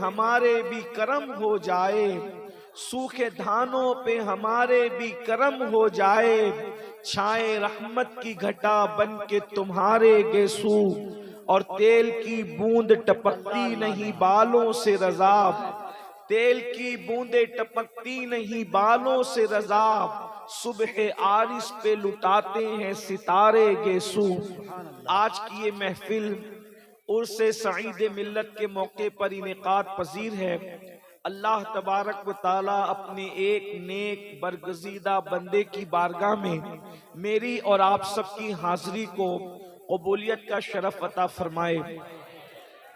ہمارے بھی کرم ہو جائے، سوکھے دھانوں پہ ہمارے بھی کرم ہو جائے، چھائے رحمت کی گھٹا بن کے تمہارے گیسو، اور تیل کی بوند ٹپکتی نہیں بالوں سے رضا، تیل کی بوندیں ٹپکتی نہیں بالوں سے رضا، صبح عارض پہ لٹاتے ہیں ستارے گیسو۔ آج کی یہ محفل عرس سعید ملت کے موقع پر انعقاد پذیر ہے۔ اللہ تبارک و تعالی اپنے ایک نیک برگزیدہ بندے کی بارگاہ میں میری اور آپ سب کی حاضری کو قبولیت کا شرف عطا فرمائے۔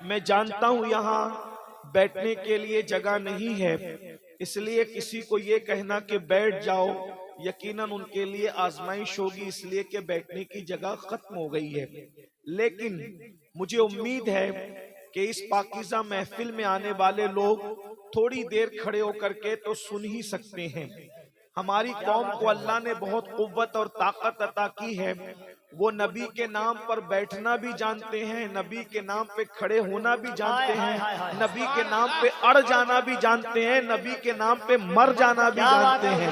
میں جانتا ہوں یہاں بیٹھنے کے لیے جگہ نہیں ہے، اس لیے کسی کو یہ کہنا کہ بیٹھ جاؤ یقیناً ان کے لیے آزمائش ہوگی، اس لیے کہ بیٹھنے کی جگہ ختم ہو گئی ہے۔ لیکن مجھے امید ہے کہ اس پاکیزہ محفل میں آنے والے لوگ تھوڑی دیر کھڑے ہو کر کے تو سن ہی سکتے ہیں۔ ہماری قوم کو اللہ نے بہت قوت اور طاقت عطا کی ہے، وہ نبی کے نام پر بیٹھنا بھی جانتے ہیں، نبی کے نام پہ کھڑے ہونا بھی جانتے ہیں، نبی کے نام پہ اڑ جانا بھی جانتے ہیں، نبی کے نام پہ مر جانا بھی جانتے ہیں۔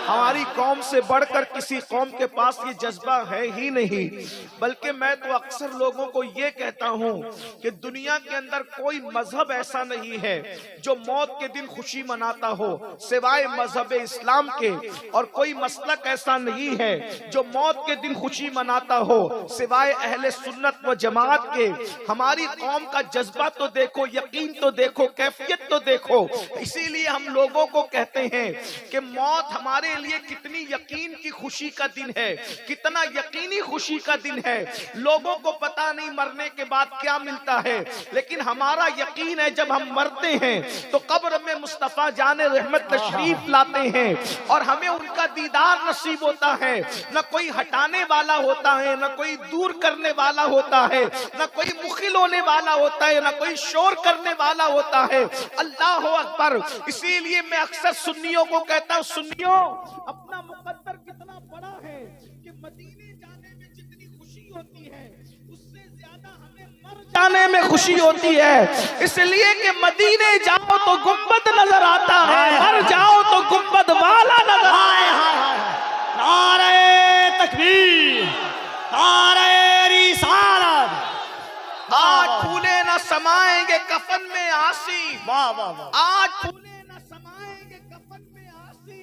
ہماری قوم سے بڑھ کر کسی قوم کے پاس یہ جذبہ ہے ہی نہیں، بلکہ میں تو اکثر لوگوں کو یہ کہتا ہوں کہ دنیا کے اندر کوئی مذہب ایسا نہیں ہے جو موت کے دن خوشی مناتا ہو سوائے مذہب اسلام کے، اور کوئی مسلک ایسا نہیں ہے جو موت کے دن خوشی مناتا ہو سوائے اہل سنت و جماعت کے۔ ہماری قوم کا جذبہ تو دیکھو، یقین تو دیکھو، کیفیت تو دیکھو۔ اسی لیے ہم لوگوں کو کہتے ہیں کہ موت ہمارے لیے کتنی یقین کی خوشی کا دن ہے، کتنا یقینی خوشی کا دن ہے۔ لوگوں کو پتا نہیں مرنے کے بعد کیا ملتا ہے، لیکن ہمارا یقین ہے جب ہم مرتے ہیں تو قبر میں مصطفیٰ جان رحمت تشریف لاتے ہیں اور ہمیں ان کا دیدار نصیب ہوتا ہے۔ نہ کوئی ہٹانے والا ہوتا ہے، نہ کوئی دور کرنے والا ہوتا ہے، نہ کوئی مخل ہونے والا ہوتا ہے، نہ کوئی شور کرنے والا ہوتا ہے۔ اللہ اکبر۔ اسی لیے میں اکثر سنیوں کو کہتا ہوں، سنیوں اپنا مقدر کتنا بڑا ہے کہ مدینے جانے میں جتنی خوشی ہوتی ہے اس سے زیادہ ہمیں مر جانے میں خوشی ہوتی ہے، اس لیے کہ مدینے جاؤ تو گنبد نظر آتا ہے، مر جاؤ تو گنبد والا نظر آتا ہے۔ نعرہ تکبیر، نعرہ رسالت۔ آج پھولے نہ سمائیں گے کفن میں آسی، واہ واہ واہ۔ آج پھولے نہ سمائیں گے کفن میں آسی،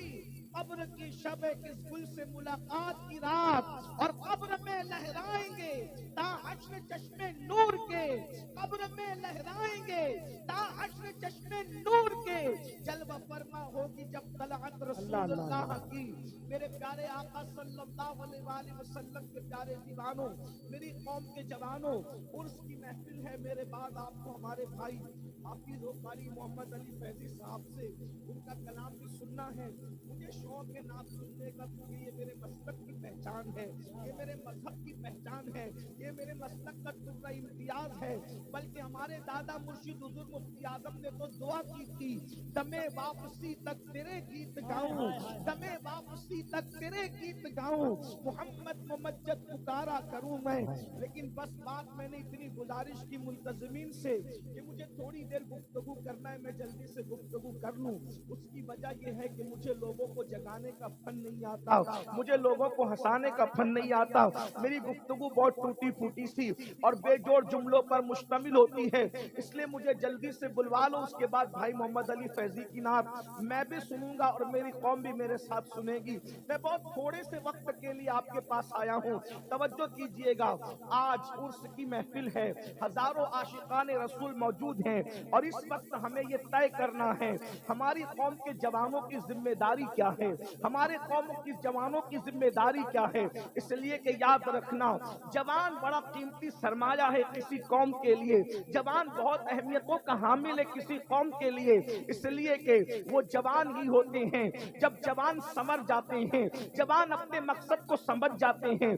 قبر کی شب کس گل سے ملاقات کی رات، اور قبر میں لہرائیں گے تا حشر چشم نور کے، قبر میں لہرائیں گے تا حشر چشم نور کے، جلوہ فرما ہوگی جب طلعت رسول اللہ کی۔ میرے پیارے آقا صلی اللہ علیہ وآلہ وسلم کے پیارے دیوانوں، میری قوم کے جوانوں، عرس کی محفل ہے، میرے بعد آپ کو ہمارے بھائی حافظ و قاری محمد علی فیضی صاحب سے ان کا کلام بھی سننا ہے۔ مجھے شوق ہے نعت سننے کا، کیونکہ یہ میرے مسلک کی پہچان ہے، یہ میرے مذہب کی پہچان ہے، یہ میرے مسلک کا درجہ امتیاز ہے۔ بلکہ ہمارے دادا مرشد حضور مفتی اعظم نے تو دعا کی تھی، دمے واپسی تک تیرے گیت گاؤں، دمے واپسی تک تیرے گیت گاؤں، محمد ممجد پکارا کروں میں۔ لیکن بس بات میں نے اتنی گزارش کی ملتزمین سے کہ مجھے تھوڑی دیر گفتگو کرنا ہے، میں جلدی سے گفتگو کر لوں۔ اس کی وجہ یہ ہے کہ مجھے لوگوں کو جگانے کا فن نہیں آتا، مجھے لوگوں کو ہنسانے کا فن نہیں آتا، میری گفتگو بہت ٹوٹی پھوٹی سی اور بے جوڑ جملوں پر مشتمل ہوتی ہے، اس لیے مجھے جلدی سے بلوا لو۔ اس کے بعد بھائی محمد علی فیضی کی نعت میں بھی سنوں گا اور میری قوم بھی میرے ساتھ سنے گی۔ میں بہت تھوڑے سے وقت کے لیے آپ کے پاس آیا ہوں، توجہ کیجئے گا۔ آج عرس کی محفل ہے، ہزاروں عاشقان رسول موجود ہیں، اور اس وقت ہمیں یہ طے کرنا ہے ہماری قوم کے جوانوں کی ذمہ داری کیا ہے، ہمارے قوم کی جوانوں کی ذمہ داری کیا ہے۔ اس لیے کہ یاد رکھنا، جوان بڑا قیمتی سرمایہ ہے کسی قوم کے لیے، جوان بہت اہمیتوں کا حامل ہے کسی قوم کے لیے، اس لیے کہ وہ جوان ہی ہوتے ہیں جب جوان سمر جاتے ہیں، جوان اپنے مقصد کو سمجھ جاتے ہیں،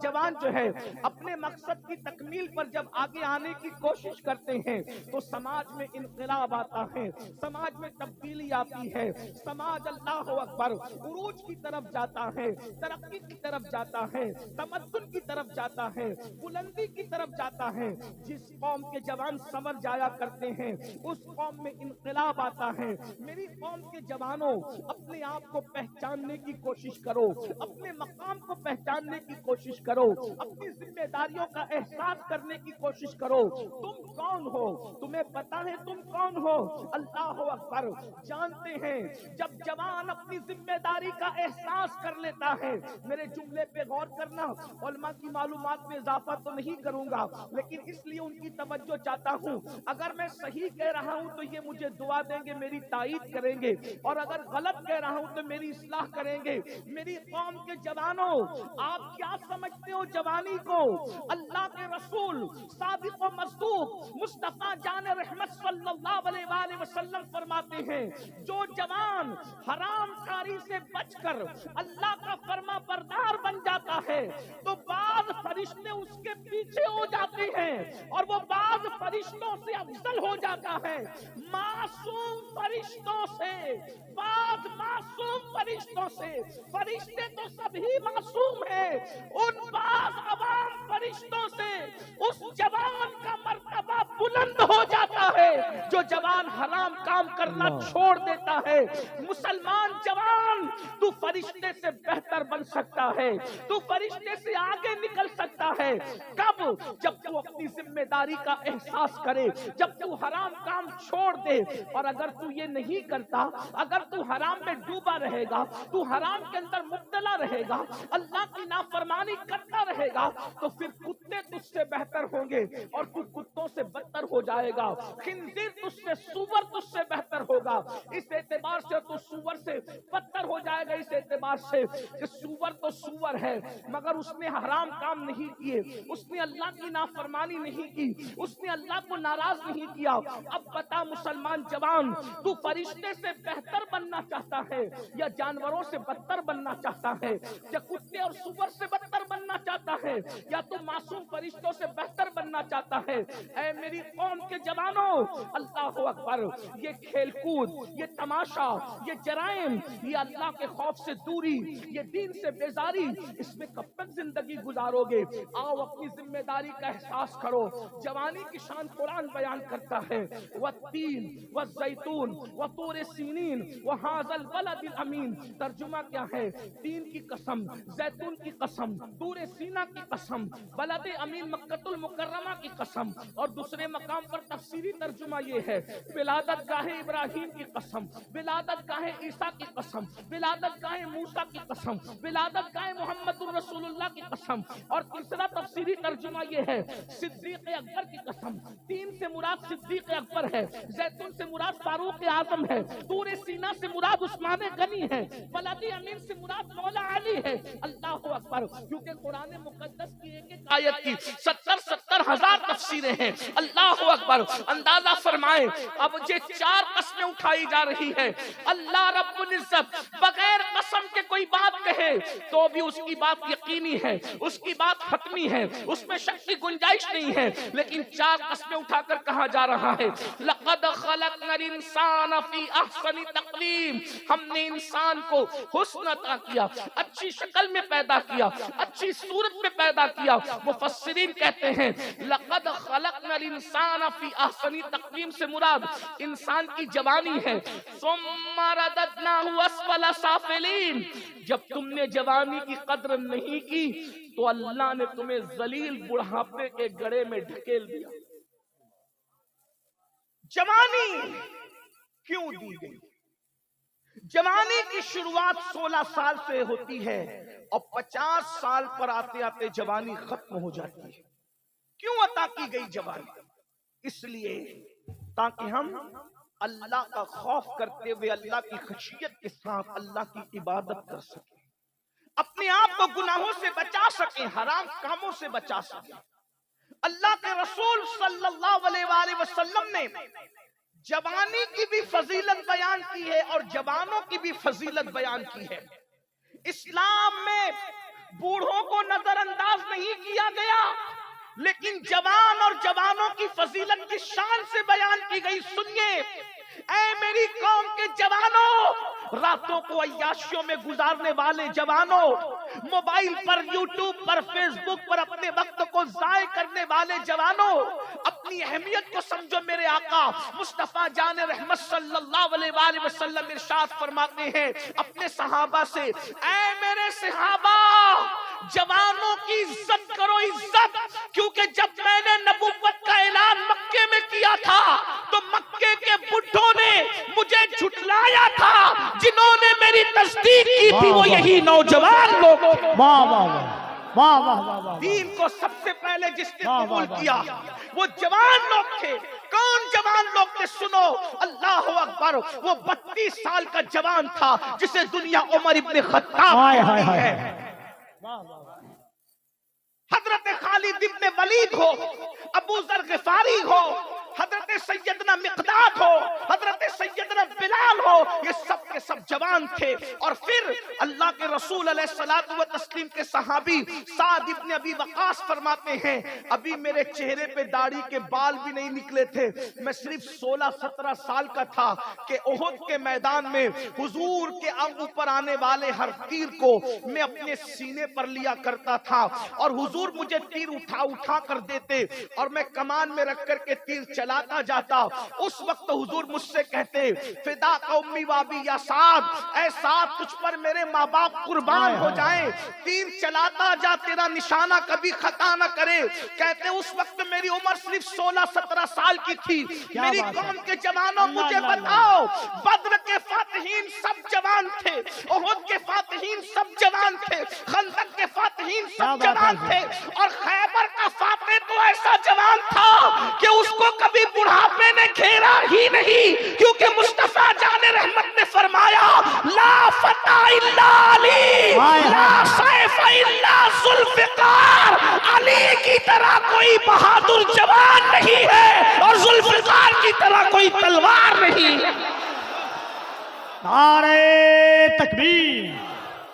جوان جو ہے اپنے مقصد کی تکمیل پر جب آگے آنے کی کوشش کرتے ہیں تو سماج میں انقلاب آتا ہے، سماج میں تبدیلی آتی ہے، سماج اللہ اکبر عروج کی طرف جاتا ہے، ترقی کی طرف جاتا ہے، تمدن کی طرف جاتا ہے، بلندی کی طرف جاتا ہے۔ جس قوم کے جوان سمر جایا کرتے ہیں اس قوم میں انقلاب آتا ہے۔ میری قوم کے جوانوں، اپنے آپ کو پہچاننے کی کوشش کرو، اپنے مقام کو پہچاننے کی کوشش کرو، اپنی ذمہ داریوں کا احساس کرنے کی کوشش کرو۔ تم کون ہو؟ تمہیں پتا ہے تم کون ہو؟ اللہ اکبر جانتے ہیں۔ جب جوان اپنی ذمہ داری کا احساس کر لیتا ہے، میرے جملے پہ غور کرنا، علماء کی معلومات میں اضافہ تو نہیں کروں گا لیکن اس لیے ان کی توجہ چاہتا ہوں، اگر میں صحیح کہہ رہا ہوں تو یہ مجھے دعا دیں گے، میری تائید کریں گے، اور اگر غلط کہہ رہا ہوں تو میری اصلاح کریں گے۔ میری قوم کے جوانوں، آپ کیا سمجھتے ہو جوانی کو؟ اللہ کے رسول صادق و مصدوق مصطفیٰ جان رحمت صلی اللہ علیہ وآلہ وسلم فرماتے ہیں، جو جوان حرام کاری سے بچ کر اللہ کا فرما بردار بن جاتا ہے تو بعض فرشتے اس کے پیچھے ہو جاتے ہیں اور وہ بعض فرشتوں سے افضل ہو جاتا ہے۔ معصوم فرشتوں سے، بعض معصوم فرشتوں سے، فرشتے تو سبھی معصوم ہیں، ان بعض عوام فرشتوں سے اس جوان کا مرتبہ بلند ہو جاتا ہے جو جوان حرام کام کرنا چھوڑ دیتا ہے۔ مسلمان جوان، تو فرشتے سے بہتر بن سکتا ہے، تو فرشتے سے آگے نکل سکتا ہے۔ کب؟ جب تو اپنی ذمہ داری کا احساس کرے، جب تو حرام کام چھوڑ دے، اور اگر تو یہ نہیں کرتا، اگر تو حرام میں ڈوبا رہے گا، تو حرام کے اندر مبتلا رہے گا، اللہ کی نافرمانی کرتا رہے گا، تو پھر کتے تجھ سے بہتر ہوں گے اور تو کتوں سے بدتر ہو جائے گا۔ خنزیر تجھ سے، سور تجھ سے بہتر ہوگا۔ اس اعتبار سے تو سور سے بدتر ہو جائے گا، اس اعتبار سے کہ سور تو سور ہے مگر اس نے حرام کام نہیں کیے، اس نے اللہ کی نافرمانی نہیں کی، اس نے اللہ کو ناراض نہیں کیا۔ اب بتا مسلمان جوان، تو فرشتے سے بہتر بننا چاہتا ہے یا جانوروں سے بدتر بننا چاہتا ہے، یا کتے اور سور سے بدتر بننا چاہتا ہے، یا تو معصوم فرشتوں سے بہتر بننا چاہتا ہے؟ اے میری قوم کے جوانوں، اللہ اکبر، یہ کھیل کود، یہ تماشا، یہ جرائم، یہ اللہ کے خوف سے دوری، یہ دین سے بیزاری، اس میں کب تک زندگی گزارو گے؟ آؤ اپنی ذمہ داری کا احساس کرو۔ جوانی کی شان قرآن بیان کرتا ہے، والتین والزیتون وطور سینین وہذا البلد الامین۔ ترجمہ کیا ہے؟ تین کی قسم، زیتون کی قسم، طور سینا کی قسم، بلد امین مکۃ المکرمہ کی قسم، اور دوسرے مقام پر تفسیری ترجمہ یہ ہے، ولادت گاہ ابراہیم کی قسم، ولادت گاہ عیسیٰ کی قسم، ولادت گاہ موسیٰ کی قسم، ولادت گاہ محمد الرسول اللہ کی قسم، اور تیسرا تفسیری ترجمہ یہ ہے، صدیق اکبر کی قسم۔ تین سے مراد صدیق اکبر ہے، زیتون سے مراد فاروق اعظم ہے، طور سینا سے مراد عثمان غنی ہے، بلد امین سے مراد مولا علی ہے۔ اللہ اکبر، کیونکہ قرآن مقدس کی ایک ایک آیت کی 70 ہزار تفسیریں ہیں۔ اللہ اکبر، اندازہ فرمائیں اب یہ چار قسمیں اٹھائی جا رہی ہے۔ اللہ رب العزت بغیر قسم کے کوئی بات کہے تو بھی اس کی بات یقینی ہے، اس کی بات حتمی ہے، اس میں شک کی گنجائش نہیں ہے، لیکن چار قسمیں اٹھا کر کہا جا رہا ہے، لقد خلقنا الانسان فی احسن تقویم، ہم نے انسان کو حسن عطا کیا، اچھی شکل میں پیدا کیا، اچھی صورت میں پیدا کیا۔ مفسرین کہتے ہیں لقد خلقنا الانسان فی احسن تقویم سے مراد انسان کی جوانی ہے، ثم رددناہ اسفل سافلین، جب تم نے جوانی کی قدر نہیں کی تو اللہ نے تمہیں ذلیل بڑھاپے کے گڑھے میں ڈھکیل دیا۔ جوانی کیوں دی گئی؟ جوانی کی شروعات 16 سال سے ہوتی ہے اور 50 سال پر آتے آتے جوانی ختم ہو جاتی ہے۔ کیوں عطا کی گئی جوانی؟ اس لیے تاکہ ہم اللہ کا خوف کرتے ہوئے اللہ کی خشیت کے ساتھ اللہ کی عبادت کر سکیں، اپنے آپ کو گناہوں سے بچا سکیں، حرام کاموں سے بچا سکیں۔ اللہ کے رسول صلی اللہ علیہ وآلہ وسلم نے جوانی کی بھی فضیلت بیان کی ہے اور جوانوں کی بھی فضیلت بیان کی ہے. اسلام میں بوڑھوں کو نظر انداز نہیں کیا گیا، لیکن جوان اور جوانوں کی فضیلت کی شان سے بیان کی گئی. سنیے اے میری قوم کے جوانوں، راتوں کو عیاشیوں میں گزارنے والے جوانوں، موبائل پر، یوٹیوب پر، فیس بک پر اپنے وقت کو ضائع کرنے والے جوانوں، اپنی اہمیت کو سمجھو. میرے آقا مصطفیٰ جان رحمت صلی اللہ علیہ وآلہ وسلم ارشاد فرماتے ہیں اپنے صحابہ سے، اے میرے صحابہ جوانوں کی عزت کرو، عزت. کیونکہ جب میں نے نبوت کا اعلان مکے میں کیا تھا تو مکے کے بڈھوں نے مجھے جھٹلایا تھا، جنہوں نے میری تصدیق کی تھی وہ یہی نوجوان لوگ. واہ واہ واہ واہ واہ واہ. دین کو سب سے پہلے جس نے قبول کیا وہ جوان لوگ تھے. کون جوان لوگ تھے؟ سنو، اللہ اکبر. وہ 32 سال کا جوان تھا جسے دنیا عمر ابن خطاب کہتی ہے. حضرت خالد ابن ولید ہو، ابو ذر غفاری ہو، حضرت سیدنا مقداد ہو، حضرت سیدنا بلال ہو، یہ سب کے سب جوان تھے. اور پھر اللہ کے رسول علیہ الصلوۃ والتسلیم کے صحابی سعد ابن ابی وقاص فرماتے ہیں ابھی میرے چہرے پہ داڑھی کے بال بھی نہیں نکلے تھے، میں صرف 16-17 سال کا تھا کہ احد کے میدان میں حضور کے اوپر آنے والے ہر تیر کو میں اپنے سینے پر لیا کرتا تھا اور حضور مجھے تیر اٹھا اٹھا کر دیتے اور میں کمان میں رکھ کر کے تیر چلاتا جاتا. اس وقت حضور مجھ سے کہتے فدا کا امی وابی یا سعد، اے سعد تجھ پر میرے ماں باپ قربان ہو جائیں، تیر چلاتا جا تیرا نشانہ کبھی خطا نہ کرے. کہتے اس وقت میری عمر صرف 16-17 سال کی تھی. میری قوم کے جوانوں مجھے بتاؤ، بدر کے فاتحین سب جوان تھے، احد کے فاتحین سب جوان تھے، خندق کے فاتحین سب جوان تھے، اور خیبر کا فاتح تو ایسا جوان تھا کہ اس کو کبھی بڑھاپے نے گھیرا ہی نہیں، کیونکہ مصطفیٰ جان رحمت نے فرمایا لا فتح الا علی، لا سیف الا ذوالفقار. علی کی طرح کوئی بہادر جوان نہیں ہے اور ذوالفقار کی طرح کوئی تلوار نہیں. نعرہ تکبیر،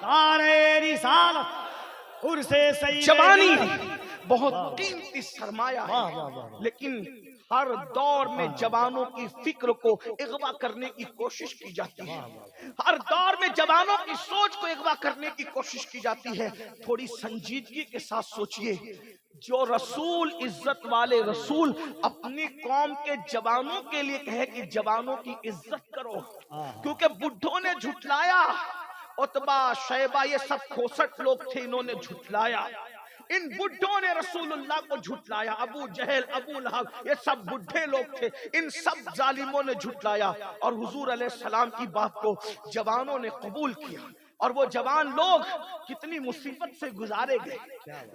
نعرہ رسالت، عرس سید. جوانی بہت قیمتی سرمایہ ہے، لیکن ہر دور میں جوانوں کی فکر کو اغوا کرنے کی کوشش کی جاتی ہے، ہر دور میں جوانوں کی سوچ کو اغوا کرنے کی کوشش کی جاتی ہے. تھوڑی سنجیدگی کے ساتھ سوچئے، جو رسول، عزت والے رسول اپنی قوم کے جوانوں کے لیے کہے کہ جوانوں کی عزت کرو، کیونکہ بڈھوں نے جھٹلایا، عتبہ، شیبہ، یہ سب کھوسٹ لوگ تھے، انہوں نے جھٹلایا. ان بڈھوں نے رسول اللہ کو جھٹلایا. ابو جہل، ابو لہب، یہ سب بڈھے لوگ تھے، ان سب ظالموں نے جھٹلایا. اور حضور علیہ السلام کی بات کو جوانوں نے قبول کیا. اور وہ جوان لوگ کتنی مصیبت سے گزارے گئے.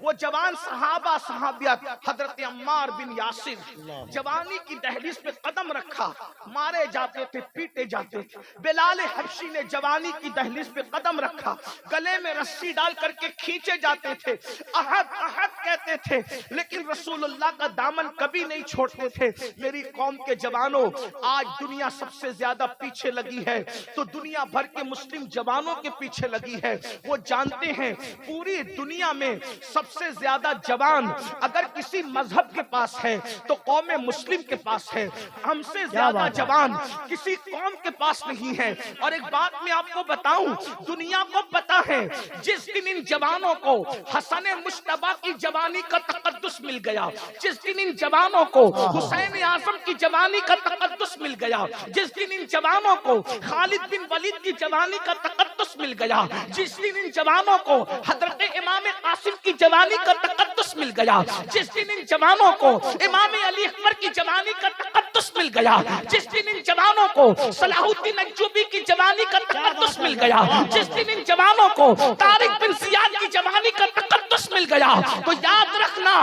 وہ جوان صحابہ صحابیات، حضرت عمار بن یاسر جوانی کی دہلیز پہ قدم رکھا، مارے جاتے تھے، پیٹے جاتے تھے. بلال حبشی نے جوانی کی دہلیز پہ قدم رکھا، گلے میں رسی ڈال کر کے کھینچے جاتے تھے، احد احد کہتے تھے، لیکن رسول اللہ کا دامن کبھی نہیں چھوڑتے تھے. میری قوم کے جوانوں، آج دنیا سب سے زیادہ پیچھے لگی ہے تو دنیا بھر کے مسلم جوانوں کے پیچھے لگی ہے. وہ جانتے ہیں پوری دنیا میں سب سے زیادہ جوان اگر کسی مذہب کے پاس ہے تو قوم مسلم کے پاس ہے. ہم سے زیادہ جوان کسی قوم کے پاس نہیں ہے. اور ایک بات میں آپ کو بتاؤں، دنیا کو پتا ہے جس دن ان جوانوں کو حسن مجتبی کی جوانی کا تقدس مل گیا، جس دن ان جوانوں کو حسین اعظم کی جوانی کا تقدس مل گیا، جس دن ان جوانوں کو خالد بن ولید کی جوانی کا تقدس مل گیا، جس دن ان جوانوں کو حضرت امام قاسم کی جوانی کا تقدس مل گیا، جس دن ان جوانوں کو امام علی اکبر کی جوانی کا تقدس مل گیا، جس دن ان جوانوں کو صلاح الدین ایوبی کی جوانی کا تقدس مل گیا، جس دن ان جوانوں کو طارق بن زیاد کی جوانی کا تقدس تقدس مل گیا تو یاد رکھنا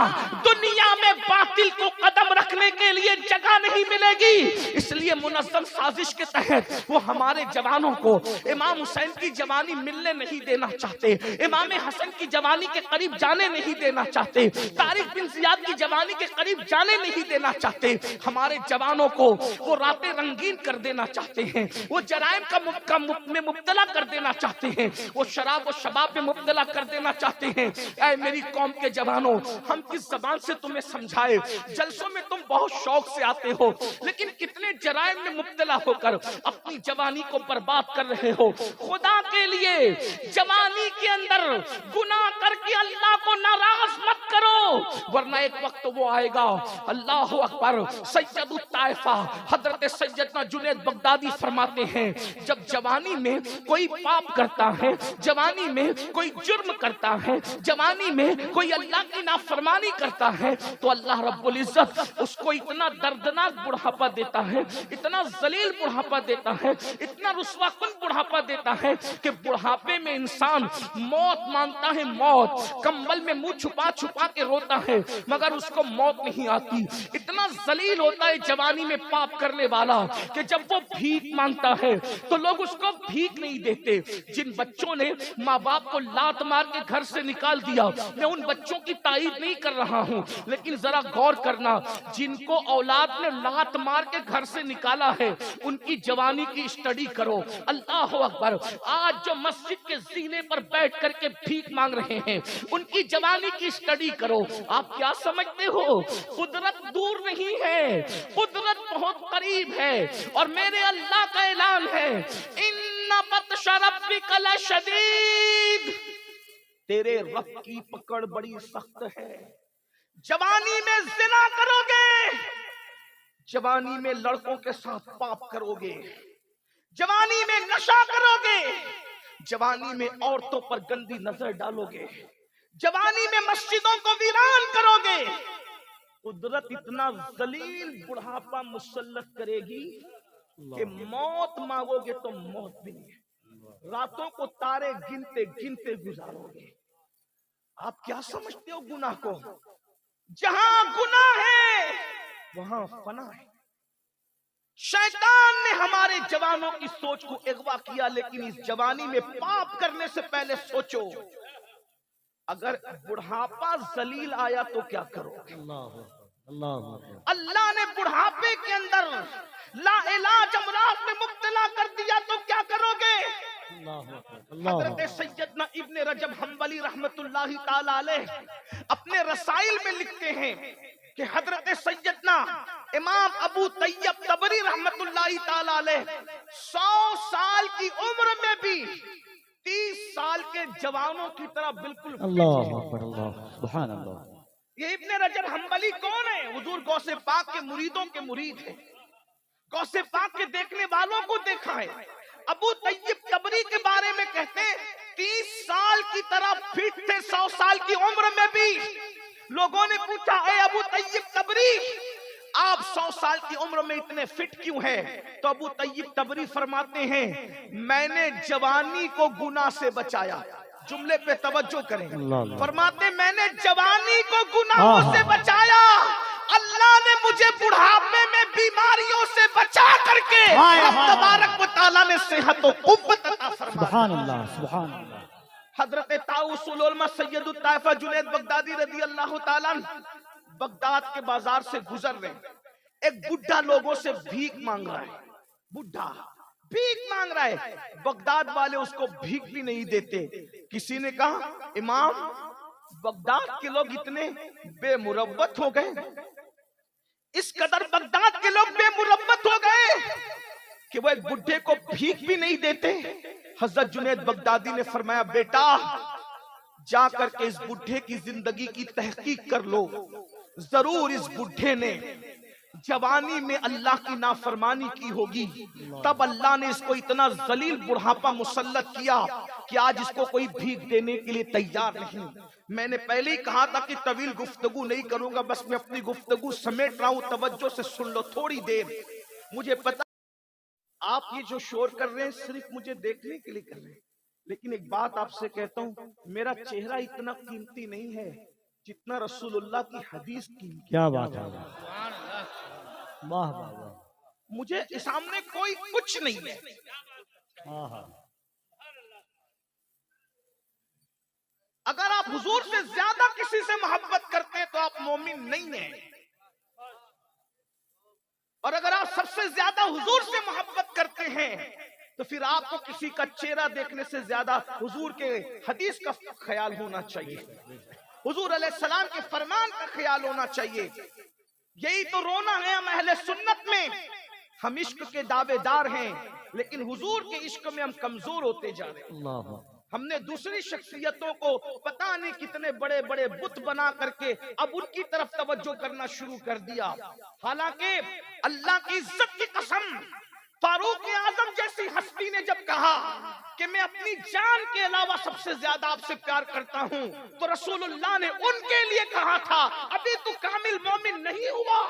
دنیا میں باطل کو قدم رکھنے کے لیے جگہ نہیں ملے گی. اس لیے منظم سازش کے تحت وہ ہمارے جوانوں کو امام حسین کی جوانی ملنے نہیں دینا چاہتے, امام حسن کی جوانی کے قریب جانے نہیں دینا چاہتے, طارق بن زیاد کی جوانی کے قریب جانے نہیں دینا چاہتے. ہمارے جوانوں کو وہ راتیں رنگین کر دینا چاہتے ہیں, وہ جرائم میں مبتلا کر دینا چاہتے ہیں, وہ شراب و شباب میں مبتلا کر دینا چاہتے ہیں. اے میری قوم کے جوانوں, ہم کس زبان سے تمہیں سمجھائے؟ جلسوں میں تم بہت شوق سے آتے ہو لیکن کتنے جرائم میں مبتلا ہو کر اپنی جوانی کو برباد کر رہے ہو. خدا کے لیے جوانی کے اندر گناہ کر کے اللہ کو ناراض مت کرو, ورنہ ایک وقت وہ آئے گا. اللہ اکبر. سید الطائفہ حضرت سیدنا جنید بغدادی فرماتے ہیں جب جوانی میں کوئی پاپ کرتا ہے, جوانی میں کوئی جرم کرتا ہے, جوانی میں کوئی اللہ کی نافرمانی کرتا ہے تو اللہ رب العزت اس کو اتنا دردناک بڑھاپا دیتا ہے, اتنا ذلیل بڑھاپا دیتا ہے, اتنا رسوا کن بڑھاپا دیتا ہے کہ بڑھاپے میں انسان موت مانگتا ہے, موت کمبل میں منہ چھپا چھپا کے روتا ہے مگر اس کو موت نہیں آتی. اتنا ذلیل ہوتا ہے جوانی میں پاپ کرنے والا کہ جب وہ بھیک مانگتا ہے تو لوگ اس کو بھیک نہیں دیتے. جن بچوں نے ماں باپ کو لات مار کے گھر سے نکال دیا, میں ان بچوں کی تائید نہیں کر رہا ہوں, لیکن ذرا غور کرنا, جن کو اولاد نے لات مار کے گھر سے نکالا ہے ان کی جوانی کی اسٹڈی کرو. اللہ اکبر. آج جو مسجد کے زینے پر بیٹھ کر کے بھیک مانگ رہے ہیں ان کی جوانی کی اسٹڈی کرو. آپ کیا سمجھتے ہو؟ قدرت دور نہیں ہے, قدرت بہت قریب ہے, اور میرے اللہ کا اعلان ہے ان بطش ربک لشدید, تیرے رب کی پکڑ بڑی سخت ہے. جوانی میں زنا کرو گے, جوانی میں لڑکوں کے ساتھ پاپ کرو گے, جوانی میں نشہ کرو گے, جوانی میں عورتوں پر گندی نظر ڈالو گے, جوانی میں مسجدوں کو ویران کرو گے, قدرت اتنا ذلیل بڑھاپا مسلط کرے گی کہ موت مانگو گے تو موت بھی نہیں, راتوں کو تارے گنتے گنتے گزارو گے. آپ کیا سمجھتے ہو گناہ کو؟ جہاں گناہ ہے وہاں فنا ہے. شیطان نے ہمارے جوانوں کی سوچ کو اغوا کیا, لیکن اس جوانی میں پاپ کرنے سے پہلے سوچو اگر بڑھاپا ذلیل آیا تو کیا کرو گے؟ اللہ نے بڑھاپے کے اندر لا علاج امراض میں مبتلا کر دیا تو کیا کرو گے؟ حضرت سیدنا ابن رجب حنبلی رحمت اللہ تعالی علیہ اپنے رسائل میں لکھتے ہیں کہ حضرت سیدنا امام ابو طیب طبری رحمت اللہ تعالی علیہ 100 سال کی عمر میں بھی 30 سال کے جوانوں کی طرح بالکل اللہ اکبر, اللہ سبحان اللہ. یہ ابن رجب حنبلی کون ہے؟ حضور غوث پاک کے مریدوں کے مرید ہیں, غوث پاک کے دیکھنے والوں کو دیکھا ہے. ابو طیب طبری کے بارے میں کہتے ہیں 30 سال کی طرح فٹ تھے 100 سال کی عمر میں بھی. لوگوں نے پوچھا اے ابو طیب طبری آپ 100 سال کی عمر میں اتنے فٹ کیوں ہیں؟ تو ابو طیب طبری فرماتے ہیں میں نے جوانی کو گناہ سے بچایا. جملے پہ توجہ کریں, فرماتے میں نے جوانی کو گناہوں سے بچایا, اللہ نے مجھے بڑھاپے میں بیماریوں سے بچا کر کے تبارک و تعالیٰ نے صحت و قوت عطا فرمایا. سبحان اللہ, سبحان اللہ. حضرت طاؤس العلماء سید الطائفہ جنید بغدادی رضی اللہ تعالیٰ بغداد کے بازار سے گزر رہے, ایک بڈھا لوگوں سے بھیک مانگ رہا ہے, بڈھا بھیک مانگ رہا ہے, بغداد والے اس کو بھیک بھی نہیں دیتے. کسی نے کہا امام بغداد کے لوگ اتنے بے مروت ہو گئے, اس قدر بغداد کے لوگ بے مروت ہو گئے کہ وہ ایک بڈھے کو بھیک بھی نہیں دیتے. حضرت جنید بغدادی نے فرمایا بیٹا جا کر کے اس بڈھے کی زندگی کی تحقیق کر لو, ضرور اس بڈھے نے جوانی میں اللہ کی نافرمانی کی ہوگی, تب اللہ نے اس کو اتنا ذلیل بڑھاپا مسلط کیا کہ آج اس کو کوئی بھیک دینے کے لیے تیار نہیں. میں نے پہلے ہی کہا تھا کہ طویل گفتگو نہیں کروں گا, بس میں اپنی گفتگو سمیٹ رہا ہوں, توجہ سے سن لو تھوڑی دیر. مجھے پتا آپ یہ جو شور کر رہے ہیں صرف مجھے دیکھنے کے لیے کر رہے ہیں, لیکن ایک بات آپ سے کہتا ہوں، میرا چہرہ اتنا قیمتی نہیں ہے جتنا رسول اللہ کی حدیث قیمتی۔ کیا بات ہے، واہ واہ واہ، مجھے سامنے کوئی کچھ نہیں ہے، آہا، اگر آپ حضور سے زیادہ کسی سے محبت کرتے ہیں تو آپ مومن نہیں ہیں، اور اگر آپ سب سے زیادہ حضور سے محبت کرتے ہیں تو پھر آپ کو کسی کا چہرہ دیکھنے سے زیادہ حضور کے حدیث کا خیال ہونا چاہیے، حضور علیہ السلام کے فرمان کا خیال ہونا چاہیے۔ یہی تو رونا ہے ہم اہل سنت میں، ہم عشق کے دعوے دار ہیں لیکن حضور کے عشق میں ہم کمزور ہوتے جا رہے ہیں۔ اللہ، ہم نے دوسری شخصیتوں کو پتہ نہیں کتنے بڑے بڑے بت بنا کر کے اب ان کی طرف توجہ کرنا شروع کر دیا، حالانکہ اللہ کی عزت کی قسم، فاروق اعظم جیسی ہستی نے جب کہا کہ میں اپنی جان کے علاوہ سب سے زیادہ آپ سے پیار کرتا ہوں، تو رسول اللہ نے ان کے لیے کہا تھا ابھی تو کامل مومن نہیں ہوا،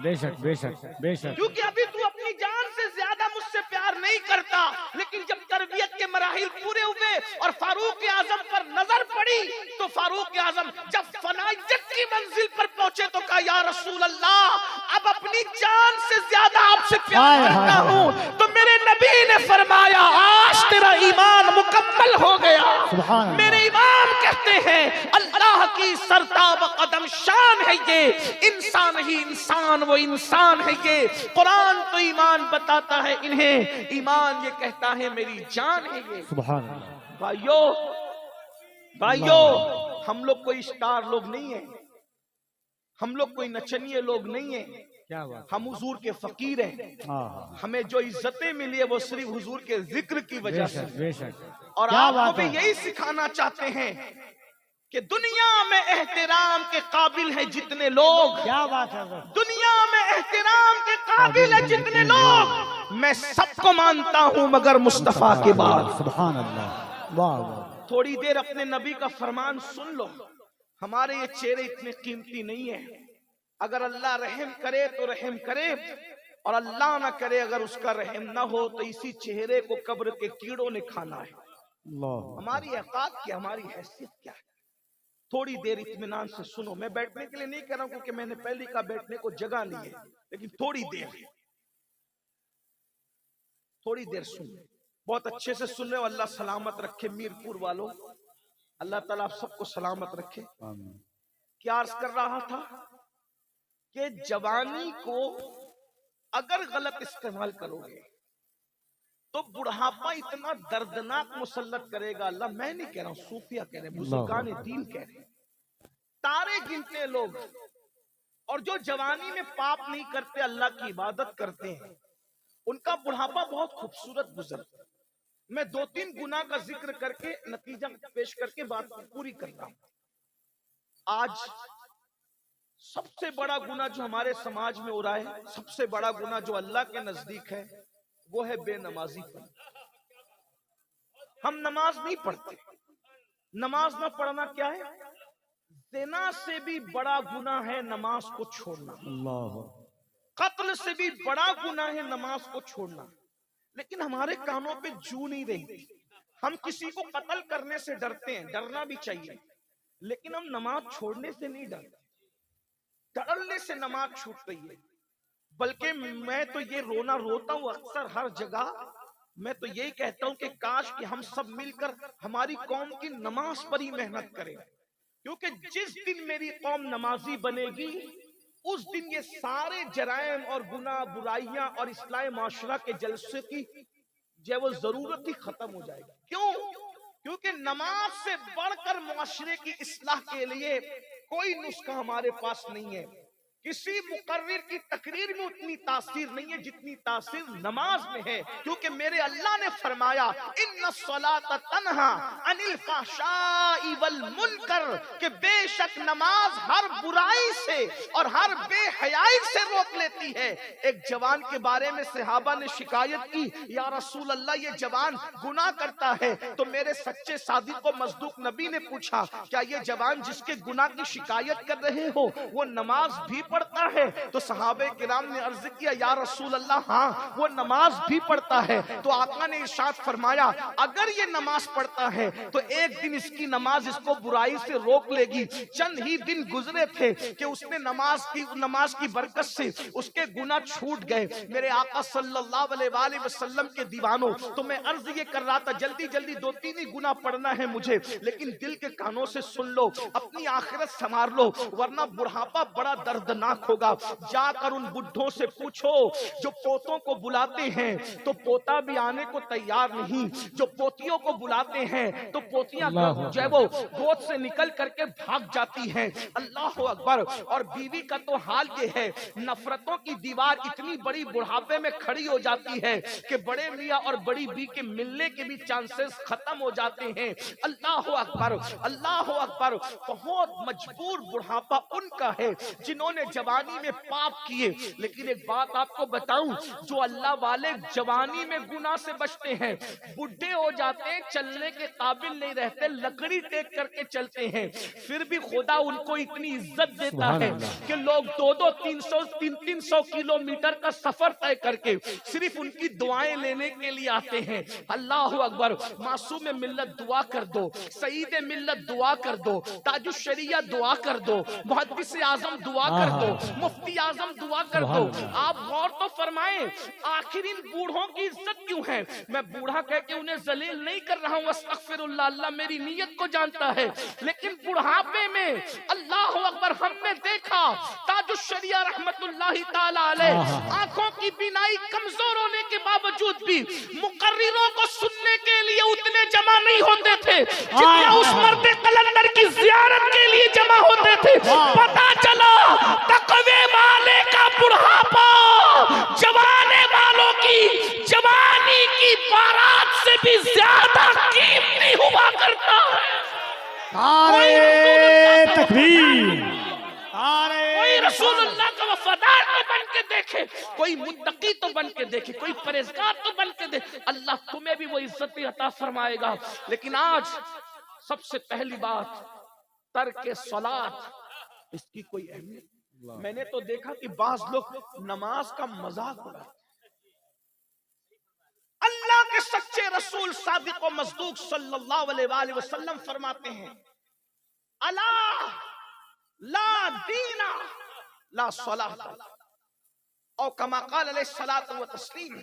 بے شک بے شک بے شک، کیونکہ ابھی تو اپنی جان سے زیادہ مجھ سے پیار نہیں کرتا۔ لیکن جب تربیت کے مراحل پورے ہوئے اور فاروق اعظم پر نظر پڑی تو فاروق اعظم جب فنائیت کی منزل پر پہنچے تو کہا یا رسول اللہ اب اپنی جان سے زیادہ آپ سے پیار کرتا ہوں، تو میرے نبی نے فرمایا آج تیرا ایمان مکمل ہو گیا۔ سبحان اللہ، میرے امام کہتے ہیں اللہ کی سرتاب قدم شان ہے یہ، انسان ہی انسان وہ انسان ہے یہ، قرآن تو ایمان بتاتا ہے انہیں، ایمان یہ کہتا ہے میری جان ہے یہ۔ سبحان اللہ، بھائیو ہم لوگ کوئی اسٹار لوگ نہیں ہیں، ہم لوگ کوئی نچنیے لوگ نہیں ہیں، کیا بات، ہم حضور کے فقیر ہیں، آہا، ہمیں جو عزتیں ملی ہے وہ صرف حضور کے ذکر کی بے وجہ سے، شک بے شک، اور کیا آپ کو بات بھی ہے، یہی سکھانا چاہتے ہیں کہ دنیا میں احترام کے قابل ہیں جتنے لوگ، کیا بات ہے، دنیا میں احترام کے قابل ہیں جتنے لوگ، میں سب کو مانتا ہوں مگر مصطفیٰ کے بعد۔ سبحان اللہ، واہ واہ، تھوڑی دیر اپنے نبی کا فرمان سن لو، ہمارے یہ چہرے اتنے قیمتی نہیں ہیں، اگر اللہ رحم کرے تو رحم کرے، اور اللہ نہ کرے اگر اس کا رحم نہ ہو تو اسی چہرے کو قبر کے کیڑوں نے کھانا ہے۔ اللہ، ہماری اوقات کیا، ہماری حیثیت کیا ہے؟ تھوڑی دیر اطمینان سے سنو، میں بیٹھنے کے لیے نہیں کہہ رہا ہوں کیونکہ میں نے پہلی کا بیٹھنے کو جگہ نہیں ہے، لیکن تھوڑی دیر سنو، بہت اچھے سے سن رہے ہو، اللہ سلامت رکھے میر پور والوں، اللہ تعالیٰ آپ سب کو سلامت رکھے۔ آمین، کیا عرض کر رہا تھا کہ جوانی کو اگر غلط استعمال کرو گے تو بڑھاپا اتنا دردناک مسلط کرے گا، اللہ میں نہیں کہہ رہا ہوں، صوفیہ کہہ رہے ہیں، بزرگان دین کہہ رہے ہیں، تارے گنتے لوگ، اور جو جوانی میں پاپ نہیں کرتے اللہ کی عبادت کرتے ہیں ان کا بڑھاپا بہت خوبصورت گزرتا ہے۔ میں 2-3 گناہ کا ذکر کر کے نتیجہ پیش کر کے بات پوری کرتا ہوں۔ آج سب سے بڑا گناہ جو ہمارے سماج میں ہو رہا ہے، سب سے بڑا گناہ جو اللہ کے نزدیک ہے وہ ہے بے نمازی پن۔ ہم نماز نہیں پڑھتے، نماز نہ پڑھنا کیا ہے؟ زنا سے بھی بڑا گناہ ہے نماز کو چھوڑنا، اللہ، قتل سے بھی بڑا گناہ ہے نماز کو چھوڑنا، لیکن ہمارے کانوں پہ جو نہیں رہی، ہم کسی کو قتل کرنے سے ڈرتے ہیں، ڈرنا بھی چاہیے، لیکن ہم نماز چھوڑنے سے نہیں ڈرتے، ڈرنے سے نماز چھوٹ رہی ہے۔ بلکہ میں تو یہ رونا روتا ہوں اکثر ہر جگہ، میں تو یہی کہتا ہوں کہ کاش کہ ہم سب مل کر ہماری قوم کی نماز پر ہی محنت کریں، کیونکہ جس دن میری قوم نمازی بنے گی اس دن یہ سارے جرائم اور گناہ برائیاں اور اصلاح معاشرہ کے جلسے کی جو وہ ضرورت ہی ختم ہو جائے گی۔ کیوں؟ کیونکہ نماز سے بڑھ کر معاشرے کی اصلاح کے لیے کوئی نسخہ ہمارے پاس نہیں ہے، کسی مقرر کی تقریر میں اتنی تاثیر نہیں ہے جتنی تاثیر نماز میں ہے، کیونکہ میرے اللہ نے فرمایا ان الصلاۃ تنہا عن الفحشاء والمنکر، کہ بے شک نماز ہر برائی سے اور ہر بے حیائی سے روک لیتی ہے۔ ایک جوان کے بارے میں صحابہ نے شکایت کی، یا رسول اللہ یہ جوان گناہ کرتا ہے، تو میرے سچے صادق و مصدوق نبی نے پوچھا کیا یہ جوان جس کے گناہ کی شکایت کر رہے ہو وہ نماز بھی پڑھتا ہے؟ تو صحابہ کرام نے عرض کیا یا رسول اللہ ہاں وہ نماز بھی پڑھتا ہے۔ تو آقا نے ارشاد فرمایا اگر یہ نماز پڑھتا ہے تو ایک دن اس کی نماز اس کو برائی سے روک لے گی۔ چند ہی دن گزرے تھے کہ اس نے نماز کی برکت سے اس کے گناہ چھوٹ گئے۔ میرے آقا صلی اللہ علیہ وآلہ وسلم کے دیوانوں، تو میں عرض یہ کر رہا تھا جلدی جلدی 2-3 ہی گناہ پڑھنا ہے مجھے، لیکن دل کے کانوں سے سن لو، اپنی آخرت سنوار لو، ورنہ بڑھاپا بڑا دردناک ہوگا۔ جا کر ان بڈھوں سے پوچھو جو پوتوں کو بلاتے ہیں تو پوتا بھی آنے کو تیار نہیں، جو پوتیوں کو بلاتے ہیں تو پوتیاں جو ہے وہ گود سے نکل کر کے بھاگ جاتی ہیں۔ اللہ اکبر۔ اور بیوی کا تو حال یہ ہے، نفرتوں کی دیوار اتنی بڑی بڑھاپے میں کھڑی ہو جاتی ہے کہ بڑے میاں اور بڑی بی کے ملنے کے بھی چانسز ختم ہو جاتے ہیں۔ اللہ اکبر، اللہ اکبر۔ بہت مجبور بڑھاپا ان کا ہے جنہوں نے جوانی میں پاپ کیے۔ لیکن ایک بات آپ کو بتاؤں، جو اللہ والے جوانی میں گناہ سے بچتے ہیں، بڈھے ہو جاتے ہیں، چلنے کے قابل نہیں رہتے، لکڑی ٹیک کر کے چلتے ہیں، پھر بھی خدا ان کو اتنی عزت دیتا ہے کہ لوگ 200 300 کلومیٹر کا سفر طے کر کے صرف ان کی دعائیں لینے کے لیے آتے ہیں۔ اللہ اکبر۔ معصوم ملت دعا کر دو، سعید ملت دعا کر دو، تاج الشریعہ دعا کر دو، محدث اعظم دعا کر دو، مفتی اعظم دعا کر دو۔ آپ غور تو فرمائیں آخر ان بوڑھوں کی عزت کیوں ہے؟ میں بوڑھا کہہ کے انہیں ذلیل نہیں کر رہا ہوں، استغفر اللہ، اللہ میری نیت کو جانتا ہے، لیکن بڑھاپے میں اللہ اکبر ہم نے دیکھا تاج الشریعہ رحمت اللہ تعالی علیہ آنکھوں کی بینائی کمزور ہونے کے باوجود بھی مقرروں کو سننے کے لیے اتنے جمع نہیں ہوتے تھے جتنے اس مرد قلندر کی زیارت کے لیے جمع ہوتے تھے۔ پتا چلا تقوی والے کا بڑھاپا جوانے والوں کی جوانی کی بارات سے بھی زیادہ قیمتی ہوا کرتا ہے۔ نعرہ تکبیر، کوئی رسول اللہ کا وفادار تو بن کے دیکھے، کوئی متقی تو بن کے دیکھے، کوئی پرہیزگار تو بن کے دیکھے، اللہ تمہیں بھی وہ عزت عطا فرمائے گا۔ لیکن آج سب سے پہلی بات ترک صلاۃ، اس کی کوئی اہمیت۔ میں نے تو دیکھا کہ بعض لوگ نماز کا مذاق اڑاتے۔ اللہ کے سچے رسول صادق و مصدوق صلی اللہ علیہ وآلہ وسلم فرماتے ہیں الا لا دین لا صلاۃ، اور کما قال علیہ الصلوۃ والتسلیم،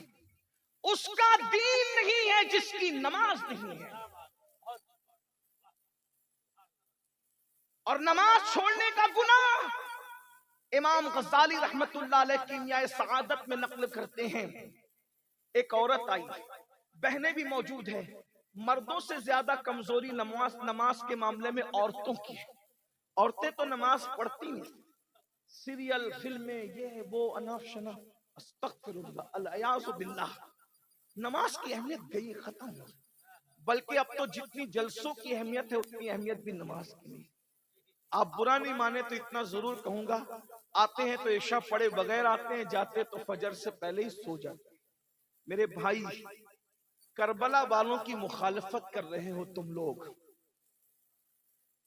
اس کا دین نہیں ہے جس کی نماز نہیں ہے۔ اور نماز چھوڑنے کا گناہ امام غزالی رحمت اللہ علیہ کیمیاء سعادت میں نقل کرتے ہیں، ایک عورت آئی، بہنیں بھی موجود ہیں، مردوں سے زیادہ کمزوری نماز کے معاملے میں عورتوں کی ہے۔ عورتیں تو نماز پڑھتی ہیں، سیریل، فلمیں، یہ وہ اناف شناف، استغفر اللہ، العیاذ باللہ۔ نماز کی اہمیت گئی، ختم ہو، بلکہ اب تو جتنی جلسوں کی اہمیت ہے اتنی اہمیت بھی نماز کی نہیں۔ آپ برا نہیں مانے تو اتنا ضرور کہوں گا، آتے ہیں تو عشاء پڑھے بغیر آتے ہیں، جاتے تو فجر سے پہلے ہی سو جاتے ہیں۔ میرے بھائی، کربلا والوں کی مخالفت کر رہے ہو تم لوگ۔